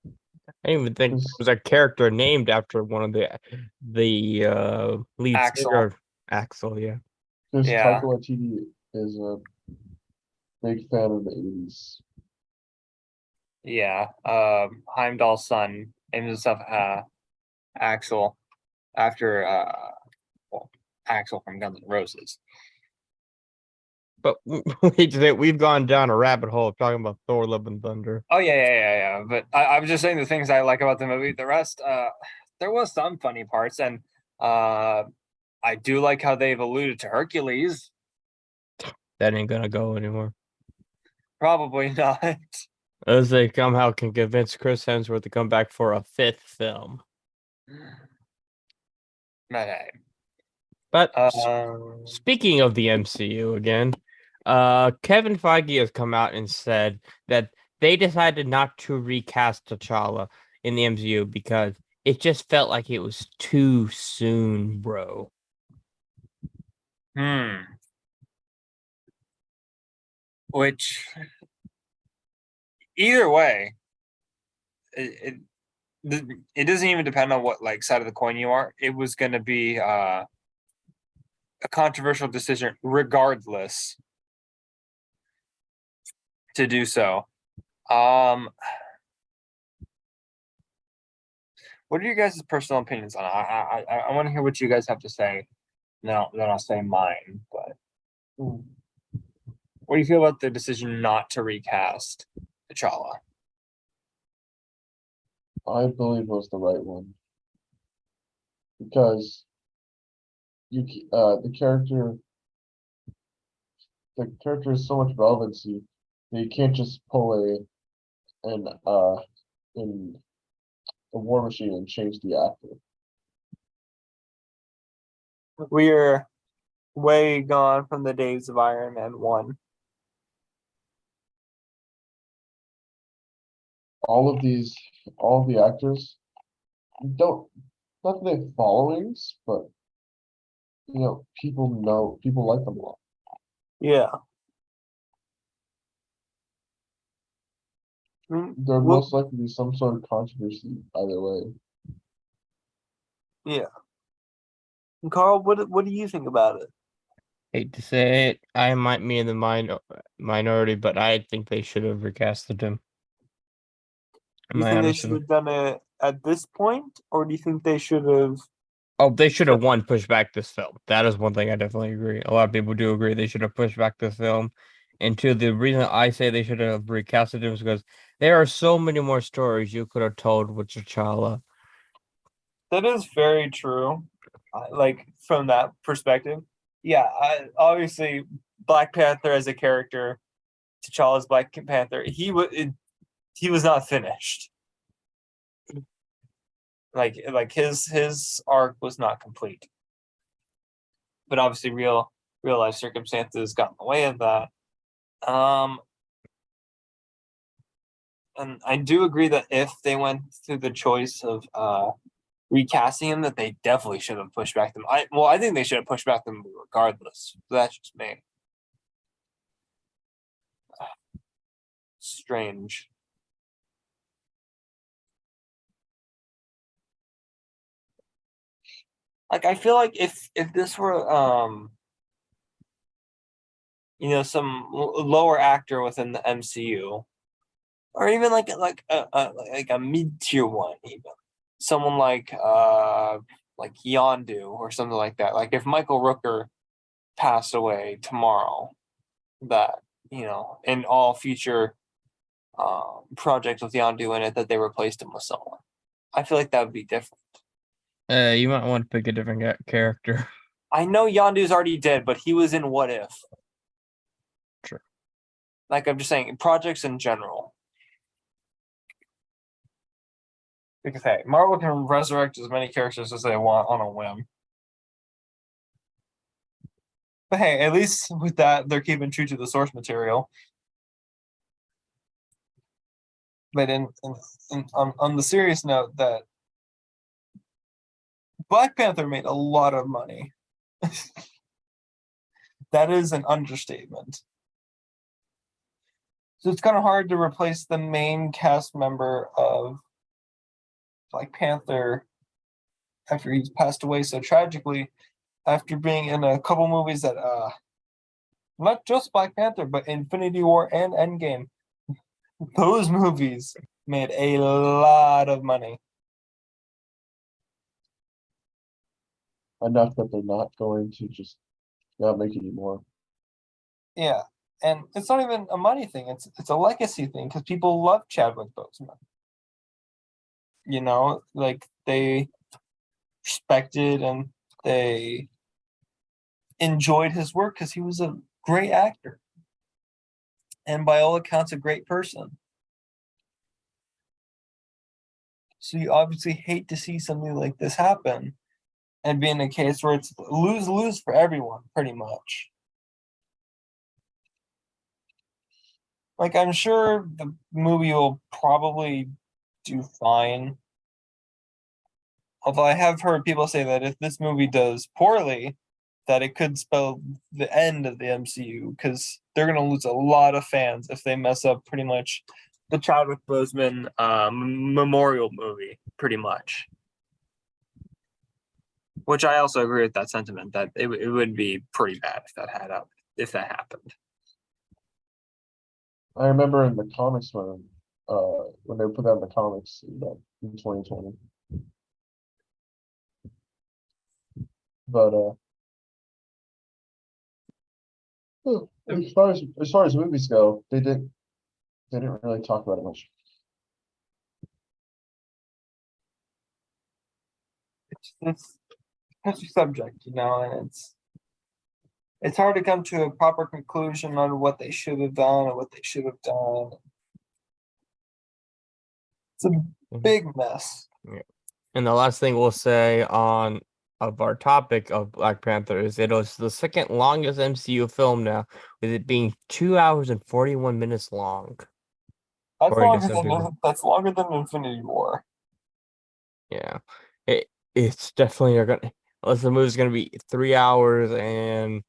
I didn't even think there was a character named after one of the lead Axel. singer. Axel, yeah. Because Yeah. Taika Waititi is a big fan of the 80s. Yeah. Heimdall's son named himself Axel after Axel from Guns N' Roses. But we've gone down a rabbit hole talking about Thor: Love and Thunder. Oh yeah. But I'm just saying the things I like about the movie. The rest, there was some funny parts, and I do like how they've alluded to Hercules. That ain't gonna go anymore. Probably not. As they somehow can convince Chris Hemsworth to come back for a fifth film. But hey. But Um, speaking of the MCU again, Kevin Feige has come out and said that they decided not to recast T'Challa in the MCU because it just felt like it was too soon, bro. Which either way, it doesn't even depend on what like side of the coin you are. It was going to be a controversial decision, regardless, to do so. What are your guys' personal opinions on it? I want to hear what you guys have to say. No, then I'll say mine. But what do you feel about the decision not to recast T'Challa? I believe was the right one because the character has so much relevancy that you can't just pull in the War Machine and change the actor. We're way gone from the days of Iron Man 1. All of the actors not that they have followings, but people like them a lot. Yeah. There most likely be some sort of controversy either way. Yeah. And Carl, what do you think about it? Hate to say it, I might be in the minority, but I think they should have recasted him. Do you think they should have done it at this point, or do you think they should have? Oh, they should have pushed back this film. That is one thing I definitely agree. A lot of people do agree they should have pushed back this film. And two, the reason I say they should have recasted him is because there are so many more stories you could have told with T'Challa. That is very true. Like from that perspective, yeah. Obviously, Black Panther as a character, T'Challa's Black Panther, he was not finished. Like his arc was not complete. But obviously, real life circumstances got in the way of that. And I do agree that if they went through the choice of recasting him, that they definitely should have pushed back them. I think they should have pushed back them regardless. That's just me. Strange. Like I feel like if this were some lower actor within the MCU, or even like a mid tier one, even someone like Yondu or something like that. Like if Michael Rooker passed away tomorrow, that in all future projects with Yondu in it, that they replaced him with someone. I feel like that would be different. You might want to pick a different character. I know Yondu's already dead, but he was in What If. Sure. Like I'm just saying, projects in general. Because hey, Marvel can resurrect as many characters as they want on a whim. But hey, at least with that, they're keeping true to the source material. But on the serious note, that Black Panther made a lot of money. That is an understatement. So it's kind of hard to replace the main cast member of Black Panther after he's passed away so tragically, after being in a couple movies that not just Black Panther, but Infinity War and Endgame. Those movies made a lot of money. Enough that they're not going to just not make any more. Yeah, and it's not even a money thing. It's a legacy thing because people love Chadwick Boseman. Like they respected and they enjoyed his work because he was a great actor and by all accounts a great person. So you obviously hate to see something like this happen and be in a case where it's lose-lose for everyone, pretty much. Like, I'm sure the movie will probably do fine. Although I have heard people say that if this movie does poorly, that it could spell the end of the MCU because they're going to lose a lot of fans if they mess up pretty much the Chadwick Boseman memorial movie, pretty much. Which I also agree with that sentiment that it would be pretty bad if that happened. I remember in the comics when they put that in the comics in 2020. But as far as movies go, they didn't really talk about it much. It's a subject, and it's hard to come to a proper conclusion on what they should have done or what they should have done. It's a big mess. And the last thing we'll say on of our topic of Black Panther is it was the second longest MCU film now, with it being 2 hours and 41 minutes long. That's longer than Infinity War. Yeah, it's definitely gonna. Unless the movie's gonna be 3 hours and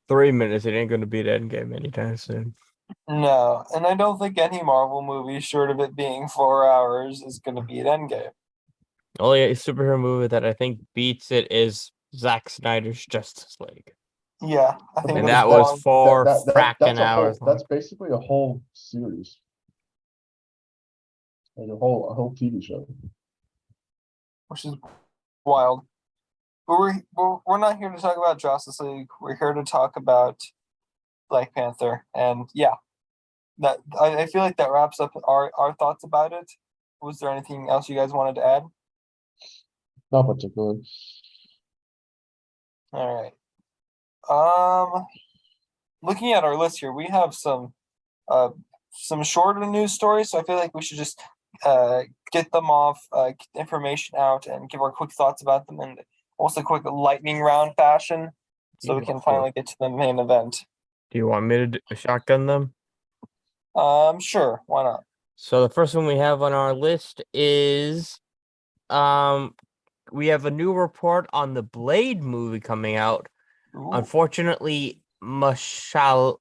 3 minutes, it ain't gonna beat Endgame anytime soon. No, and I don't think any Marvel movie, short of it being 4 hours, is going to beat Endgame. Only superhero movie that I think beats it is Zack Snyder's Justice League. Yeah, I think And that was 4 fracking hours long. That's basically a whole series. Like a whole TV show. Which is wild. But we're not here to talk about Justice League. We're here to talk about Black Panther. And yeah, that I feel like that wraps up our thoughts about it. Was there anything else you guys wanted to add? Not particularly. All right. Looking at our list here, we have some shorter news stories, so I feel like we should just get them off, get the information out, and give our quick thoughts about them, and also quick lightning round fashion, so we can finally get to the main event. Do you want me to shotgun them? Sure, why not? So the first one we have on our list is we have a new report on the Blade movie coming out. Ooh. Unfortunately, Mashal,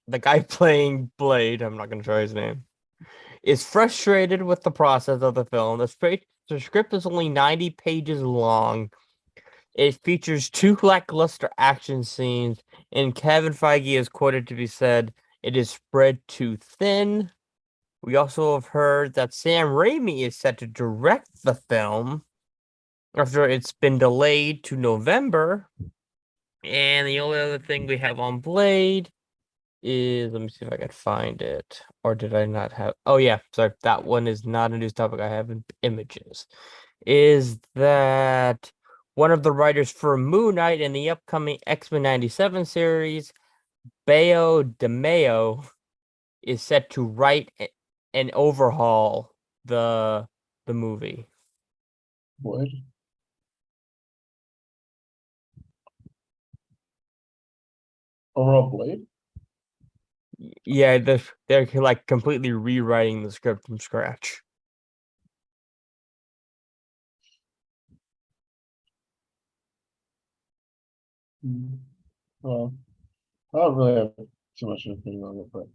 the guy playing Blade, I'm not going to try his name, is frustrated with the process of the film. The script is only 90 pages long. It features 2 lackluster action scenes, and Kevin Feige is quoted to be said, "It is spread too thin." We also have heard that Sam Raimi is set to direct the film after it's been delayed to November. And the only other thing we have on Blade is, let me see if I can find it. Or did I not have? Oh, yeah. Sorry. That one is not a news topic. I have in images. Is that one of the writers for Moon Knight in the upcoming X-Men 97 series, Bayo DeMayo, is set to write and overhaul the movie. What? Overall Blade? Yeah, they're like completely rewriting the script from scratch. Well, I don't really have too much of an opinion on it, but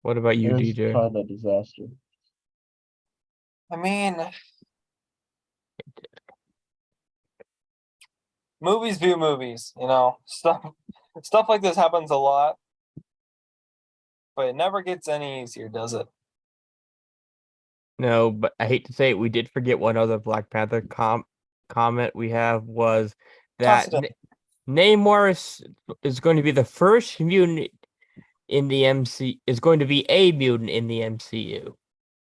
What about you, it is DJ? kind of a disaster. I mean, movies do movies, stuff like this happens a lot, but it never gets any easier, does it? No, but I hate to say it, we did forget one other Black Panther comment we have was that Namor is going to be the first mutant in the MC is going to be a mutant in the MCU.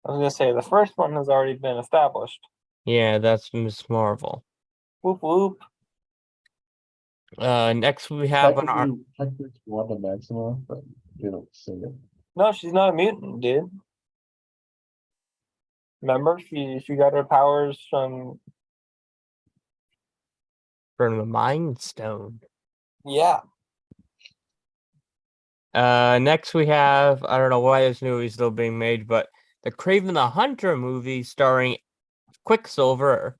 I was gonna say the first one has already been established. Yeah, that's Miss Marvel. Whoop whoop. Next we have on our Technically it's Wanda Maximoff, but they don't say it. No, she's not a mutant, dude. Remember, she got her powers from the Mind Stone. Yeah. Next we have, I don't know why this movie is still being made, but the Kraven the Hunter movie starring Quicksilver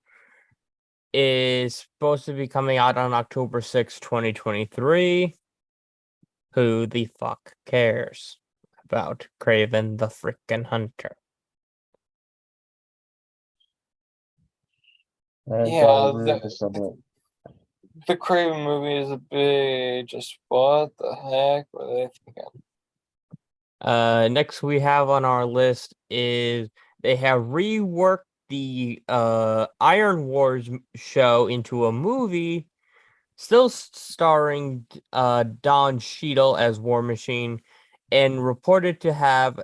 is supposed to be coming out on October 6, 2023. Who the fuck cares? about Craven the Frickin' Hunter. And Yeah, ruined the summit. the Craven movie is a bit just what the heck were they thinking? Next we have on our list is they have reworked the Iron Wars show into a movie, still starring Don Cheadle as War Machine, and reported to have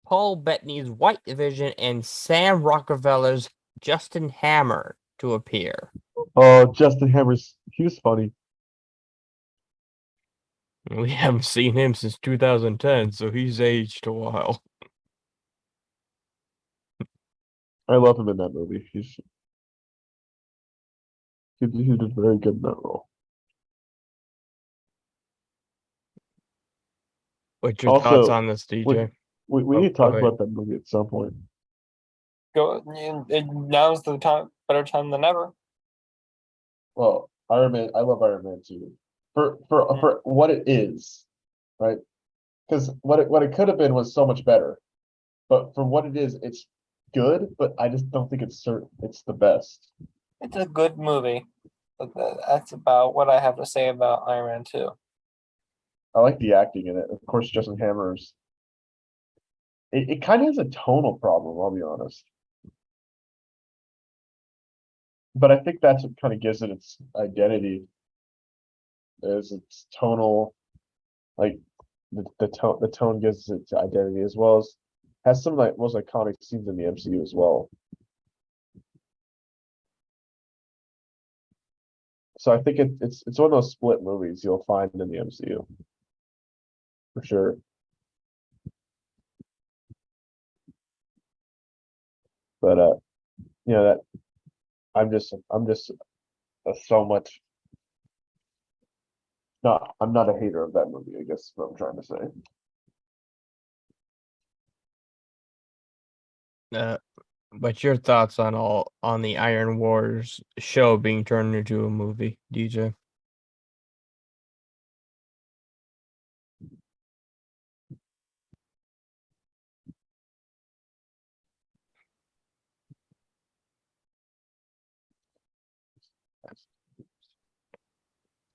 Paul Bettany's White Vision and Sam Rockefeller's Justin Hammer to appear. Oh, Justin Hammer's, he was funny. We haven't seen him since 2010, so he's aged a while. I love him in that movie. He did very good in that role. What's your thoughts Also, on this, DJ? we Oh, need to go talk ahead. about that movie at some point. Now's the time, better time than ever. Well, Iron Man, I love Iron Man too. For what it is, right? Because what it could have been was so much better. But for what it is, it's good, but I just don't think it's the best. It's a good movie. But that's about what I have to say about Iron Man 2. I like the acting in it. Of course, Justin Hammer's. It kind of has a tonal problem, I'll be honest. But I think that's what kind of gives it its identity. Is its tonal, like the tone gives it its identity, as well as has some of the most iconic scenes in the MCU as well. So I think it's one of those split movies you'll find in the MCU for sure. But that I'm just so much. I'm not a hater of that movie, I guess is what I'm trying to say. But your thoughts on the Iron Wars show being turned into a movie, DJ?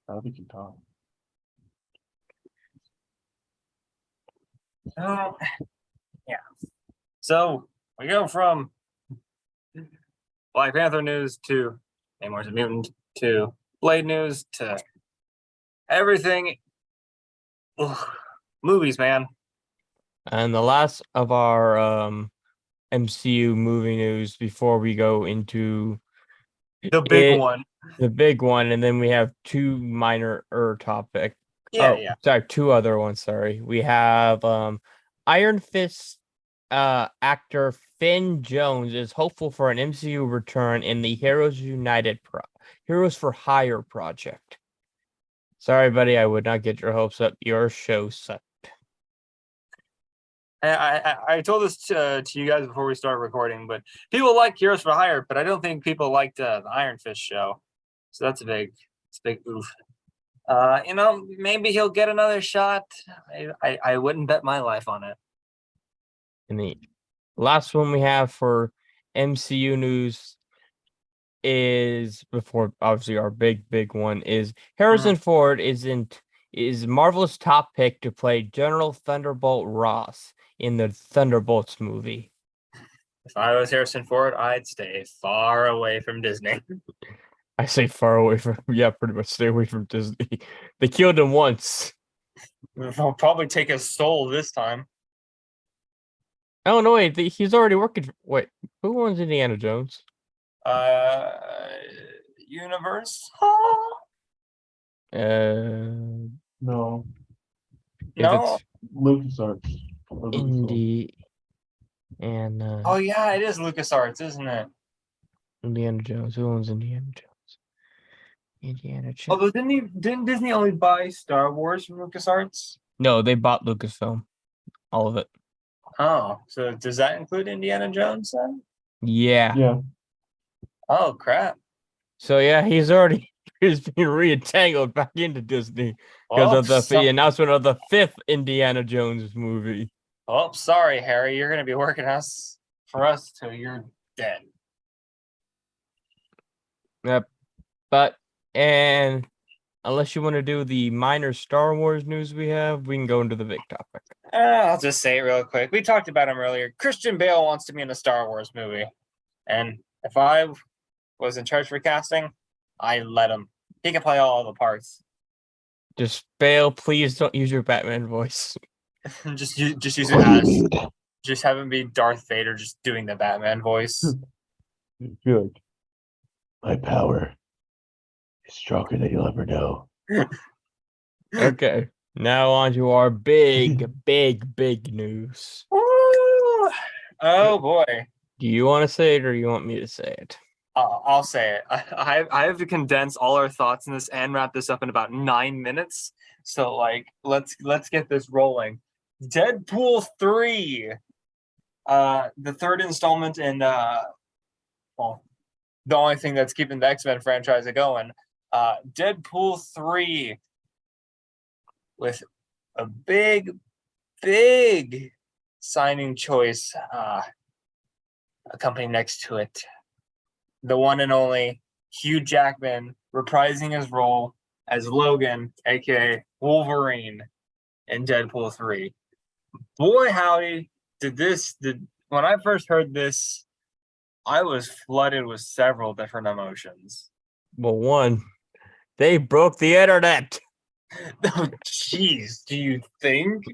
I don't think you can talk. Yeah. So we go from Black Panther news to Namor's a mutant to Blade news to everything. Ugh. Movies, man. And the last of our MCU movie news before we go into The big one. the big one, and then we have two minor topic. Yeah. Sorry, two other ones. Sorry, we have Iron Fist actor Finn Jones is hopeful for an MCU return in the Heroes for Hire project. Sorry, buddy, I would not get your hopes up. Your show sucked. I told this to you guys before we started recording, but people like Heroes for Hire, but I don't think people liked the Iron Fist show. So that's a big oof. Maybe he'll get another shot. I wouldn't bet my life on it. And the last one we have for MCU news is, before obviously our big one, is Harrison Ford is Marvel's top pick to play General Thunderbolt Ross in the Thunderbolts movie. If I was Harrison Ford, I'd stay far away from Disney. I say far away from, pretty much stay away from Disney. They killed him once. I'll probably take his soul this time. Oh no, wait, he's already working. Wait, who owns Indiana Jones? Universe? No, No. LucasArts. Or Lucasfilm. Indie and Oh yeah, it is LucasArts, isn't it? Indiana Jones. Who owns Indiana Jones? Indiana Jones. Although didn't Disney only buy Star Wars from LucasArts? No, they bought Lucasfilm. All of it. Oh, so does that include Indiana Jones then? Yeah. Yeah. Oh crap. So yeah, he's been reentangled back into Disney because Well, of the announcement of the 5th Indiana Jones movie. Oh, sorry, Harry. You're going to be working for us till you're dead. Yep. But and unless you want to do the minor Star Wars news we have, we can go into the big topic. I'll just say it real quick. We talked about him earlier. Christian Bale wants to be in a Star Wars movie. And if I was in charge for casting, I'd let him. He can play all the parts. Just Bale, please don't use your Batman voice. just use it as. Just have him be Darth Vader, just doing the Batman voice. Good. My power is stronger than you'll ever know. Okay. Now on to our big news. Woo! Oh boy. Do you want to say it or you want me to say it? I'll say it. I have to condense all our thoughts in this and wrap this up in about 9 minutes. So like let's get this rolling. Deadpool 3. The third installment in well, the only thing that's keeping the X-Men franchise going. Deadpool 3 with a big signing choice accompanied next to it. The one and only Hugh Jackman reprising his role as Logan, aka Wolverine, in Deadpool 3. Boy, howdy, when I first heard this, I was flooded with several different emotions. Well, one, they broke the internet. Oh, jeez, do you think?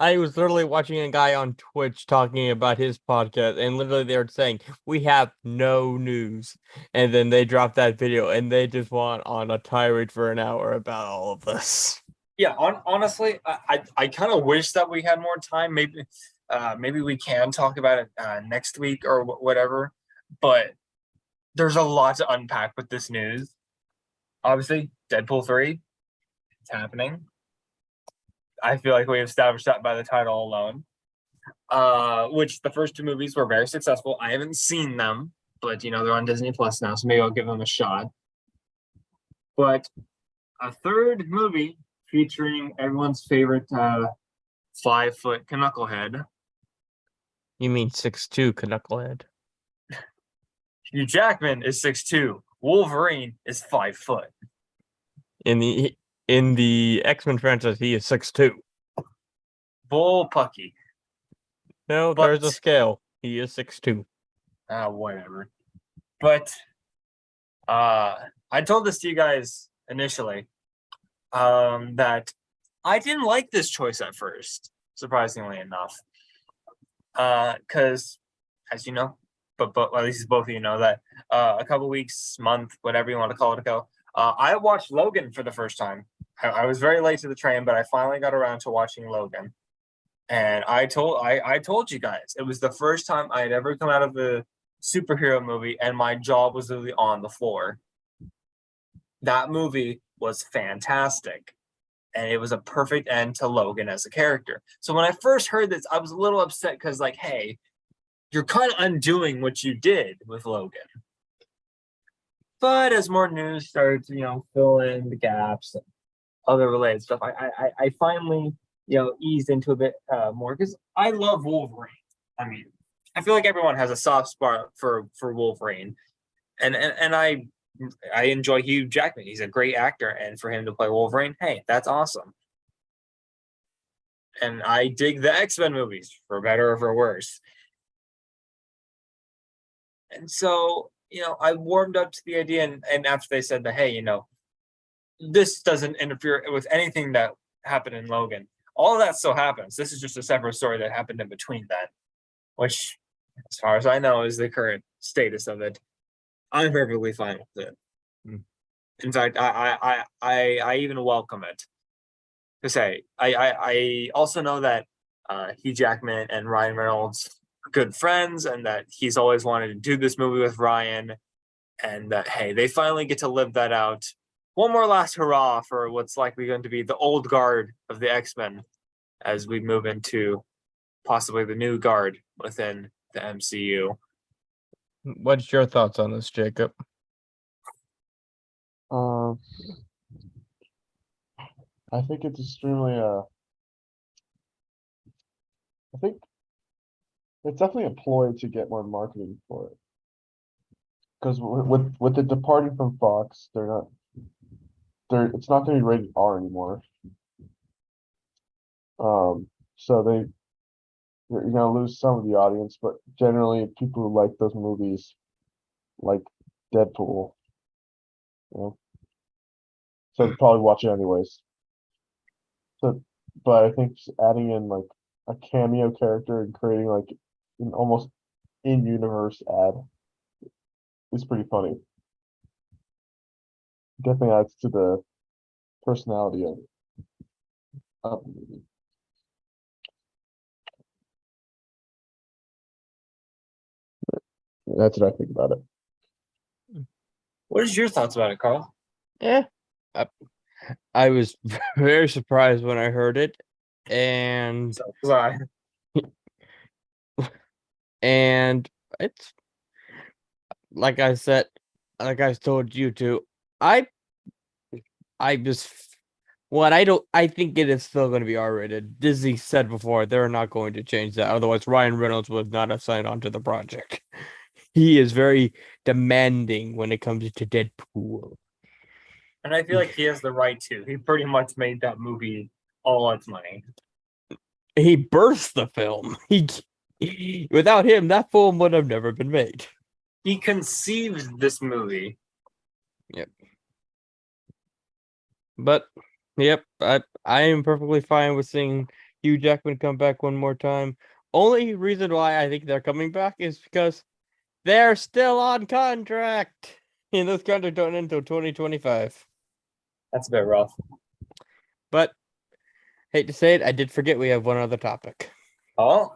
I was literally watching a guy on Twitch talking about his podcast, and literally they were saying, "We have no news." And then they dropped that video, and they just went on a tirade for an hour about all of this. Yeah, honestly, I kind of wish that we had more time. Maybe we can talk about it next week or whatever. But there's a lot to unpack with this news. Obviously, Deadpool 3, it's happening. I feel like we established that by the title alone. Which the first two movies were very successful. I haven't seen them, but they're on Disney Plus now, so maybe I'll give them a shot. But a third movie featuring everyone's favorite 5-foot knucklehead. You mean 6'2" Knucklehead? Hugh Jackman is 6'2". Wolverine is 5 foot. In the X-Men franchise, he is 6'2". Bull pucky. No, there's a scale. He is 6'2". Whatever. But I told this to you guys initially that I didn't like this choice at first, surprisingly enough. Because, as you know, but at least both of you know that a couple weeks, month, whatever you want to call it ago, I watched Logan for the first time. I was very late to the train, but I finally got around to watching Logan. And I told you guys, it was the first time I had ever come out of a superhero movie and my jaw was literally on the floor. That movie was fantastic. And it was a perfect end to Logan as a character. So when I first heard this, I was a little upset because, like, hey, you're kind of undoing what you did with Logan. But as more news started to, fill in the gaps and other related stuff, I finally, eased into a bit more because I love Wolverine. I mean, I feel like everyone has a soft spot for Wolverine, and I enjoy Hugh Jackman. He's a great actor, and for him to play Wolverine, hey, that's awesome. And I dig the X-Men movies, for better or for worse. And so, I warmed up to the idea, and after they said that, hey, this doesn't interfere with anything that happened in Logan. All of that still happens. This is just a separate story that happened in between that, which, as far as I know, is the current status of it. I'm perfectly fine with it. In fact, I even welcome it. To say, I also know that Hugh Jackman and Ryan Reynolds are good friends, and that he's always wanted to do this movie with Ryan, and that, hey, they finally get to live that out. One more last hurrah for what's likely going to be the old guard of the X-Men as we move into possibly the new guard within the MCU. What's your thoughts on this, Jacob? I think it's extremely I think it's definitely a ploy to get more marketing for it. Because with the departing from Fox, it's not going to be rated R anymore. So you're gonna lose some of the audience, but generally people who like those movies, like Deadpool, you know, so they'd probably watch it anyways. So, but I think just adding in like a cameo character and creating like an almost in-universe ad is pretty funny. Definitely adds to the personality of the movie. That's what I think about it. What is your thoughts about it, Carl? Yeah. I was very surprised when I heard it. And So was I. and it's like I said, like I told you to, I just what I think it is still going to be R-rated. Disney said before they're not going to change that. Otherwise, Ryan Reynolds would not have signed on to the project. He is very demanding when it comes to Deadpool. And I feel like he has the right to. He pretty much made that movie all its money. He birthed the film. Without him, that film would have never been made. He conceived this movie. Yep. But yep, I am perfectly fine with seeing Hugh Jackman come back one more time. Only reason why I think they're coming back is because they're still on contract. And those contracts don't end until 2025. That's a bit rough. But hate to say it, I did forget we have one other topic. Oh,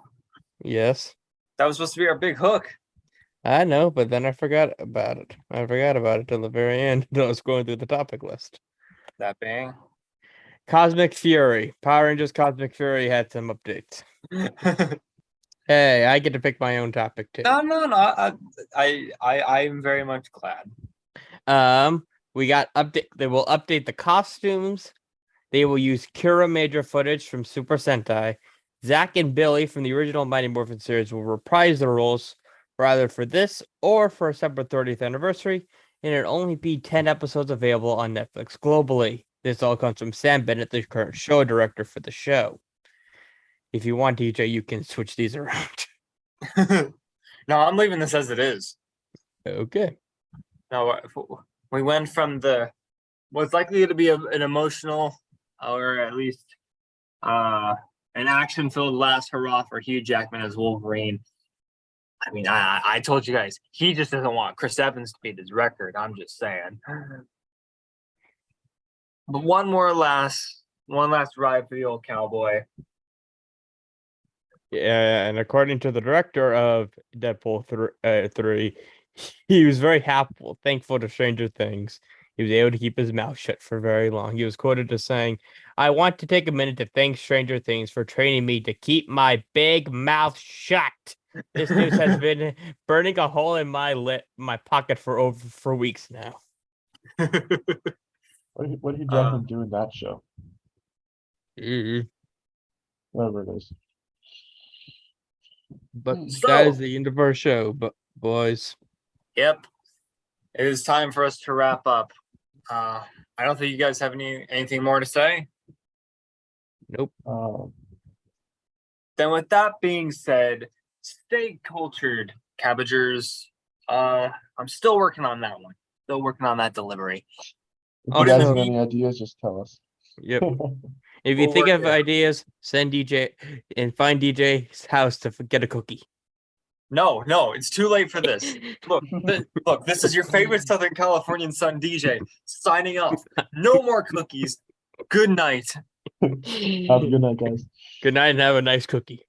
Yes. that was supposed to be our big hook. I know, but then I forgot about it. I forgot about it till the very end, until I was going through the topic list. That bang. Cosmic Fury. Power Rangers Cosmic Fury had some updates. Hey, I get to pick my own topic too. No. I'm very much glad. We got update. They will update the costumes. They will use Kira Major footage from Super Sentai. Zack and Billy from the original Mighty Morphin series will reprise their roles, either for this or for a separate 30th anniversary, and it'll only be 10 episodes available on Netflix globally. This all comes from Sam Bennett, the current show director for the show. If you want, DJ, you can switch these around. No, I'm leaving this as it is. Okay. No, we went from what's likely to be an emotional, or at least an action-filled last hurrah for Hugh Jackman as Wolverine. I mean, I told you guys, he just doesn't want Chris Evans to beat his record. I'm just saying. But one last ride for the old cowboy. Yeah, and according to the director of Deadpool 3, he was very thankful to Stranger Things. He was able to keep his mouth shut for very long. He was quoted as saying, "I want to take a minute to thank Stranger Things for training me to keep my big mouth shut. This news has been burning a hole in my pocket for weeks now." What did Hugh Jackman do in that show? Whatever it is. But So- that is the end of our show, but boys. Yep. It is time for us to wrap up. I don't think you guys have anything more to say. Nope. Then with that being said, stay cultured, Cabbagers. I'm still working on that one. Still working on that delivery. If Oh, you guys does have it- any ideas, just tell us. Yep. If you We'll think work of it. ideas, send DJ and find DJ's house to get a cookie. No, it's too late for this. Look, this is your favorite Southern Californian son DJ signing off. No more cookies. Good night. Have a good night, guys. Good night and have a nice cookie.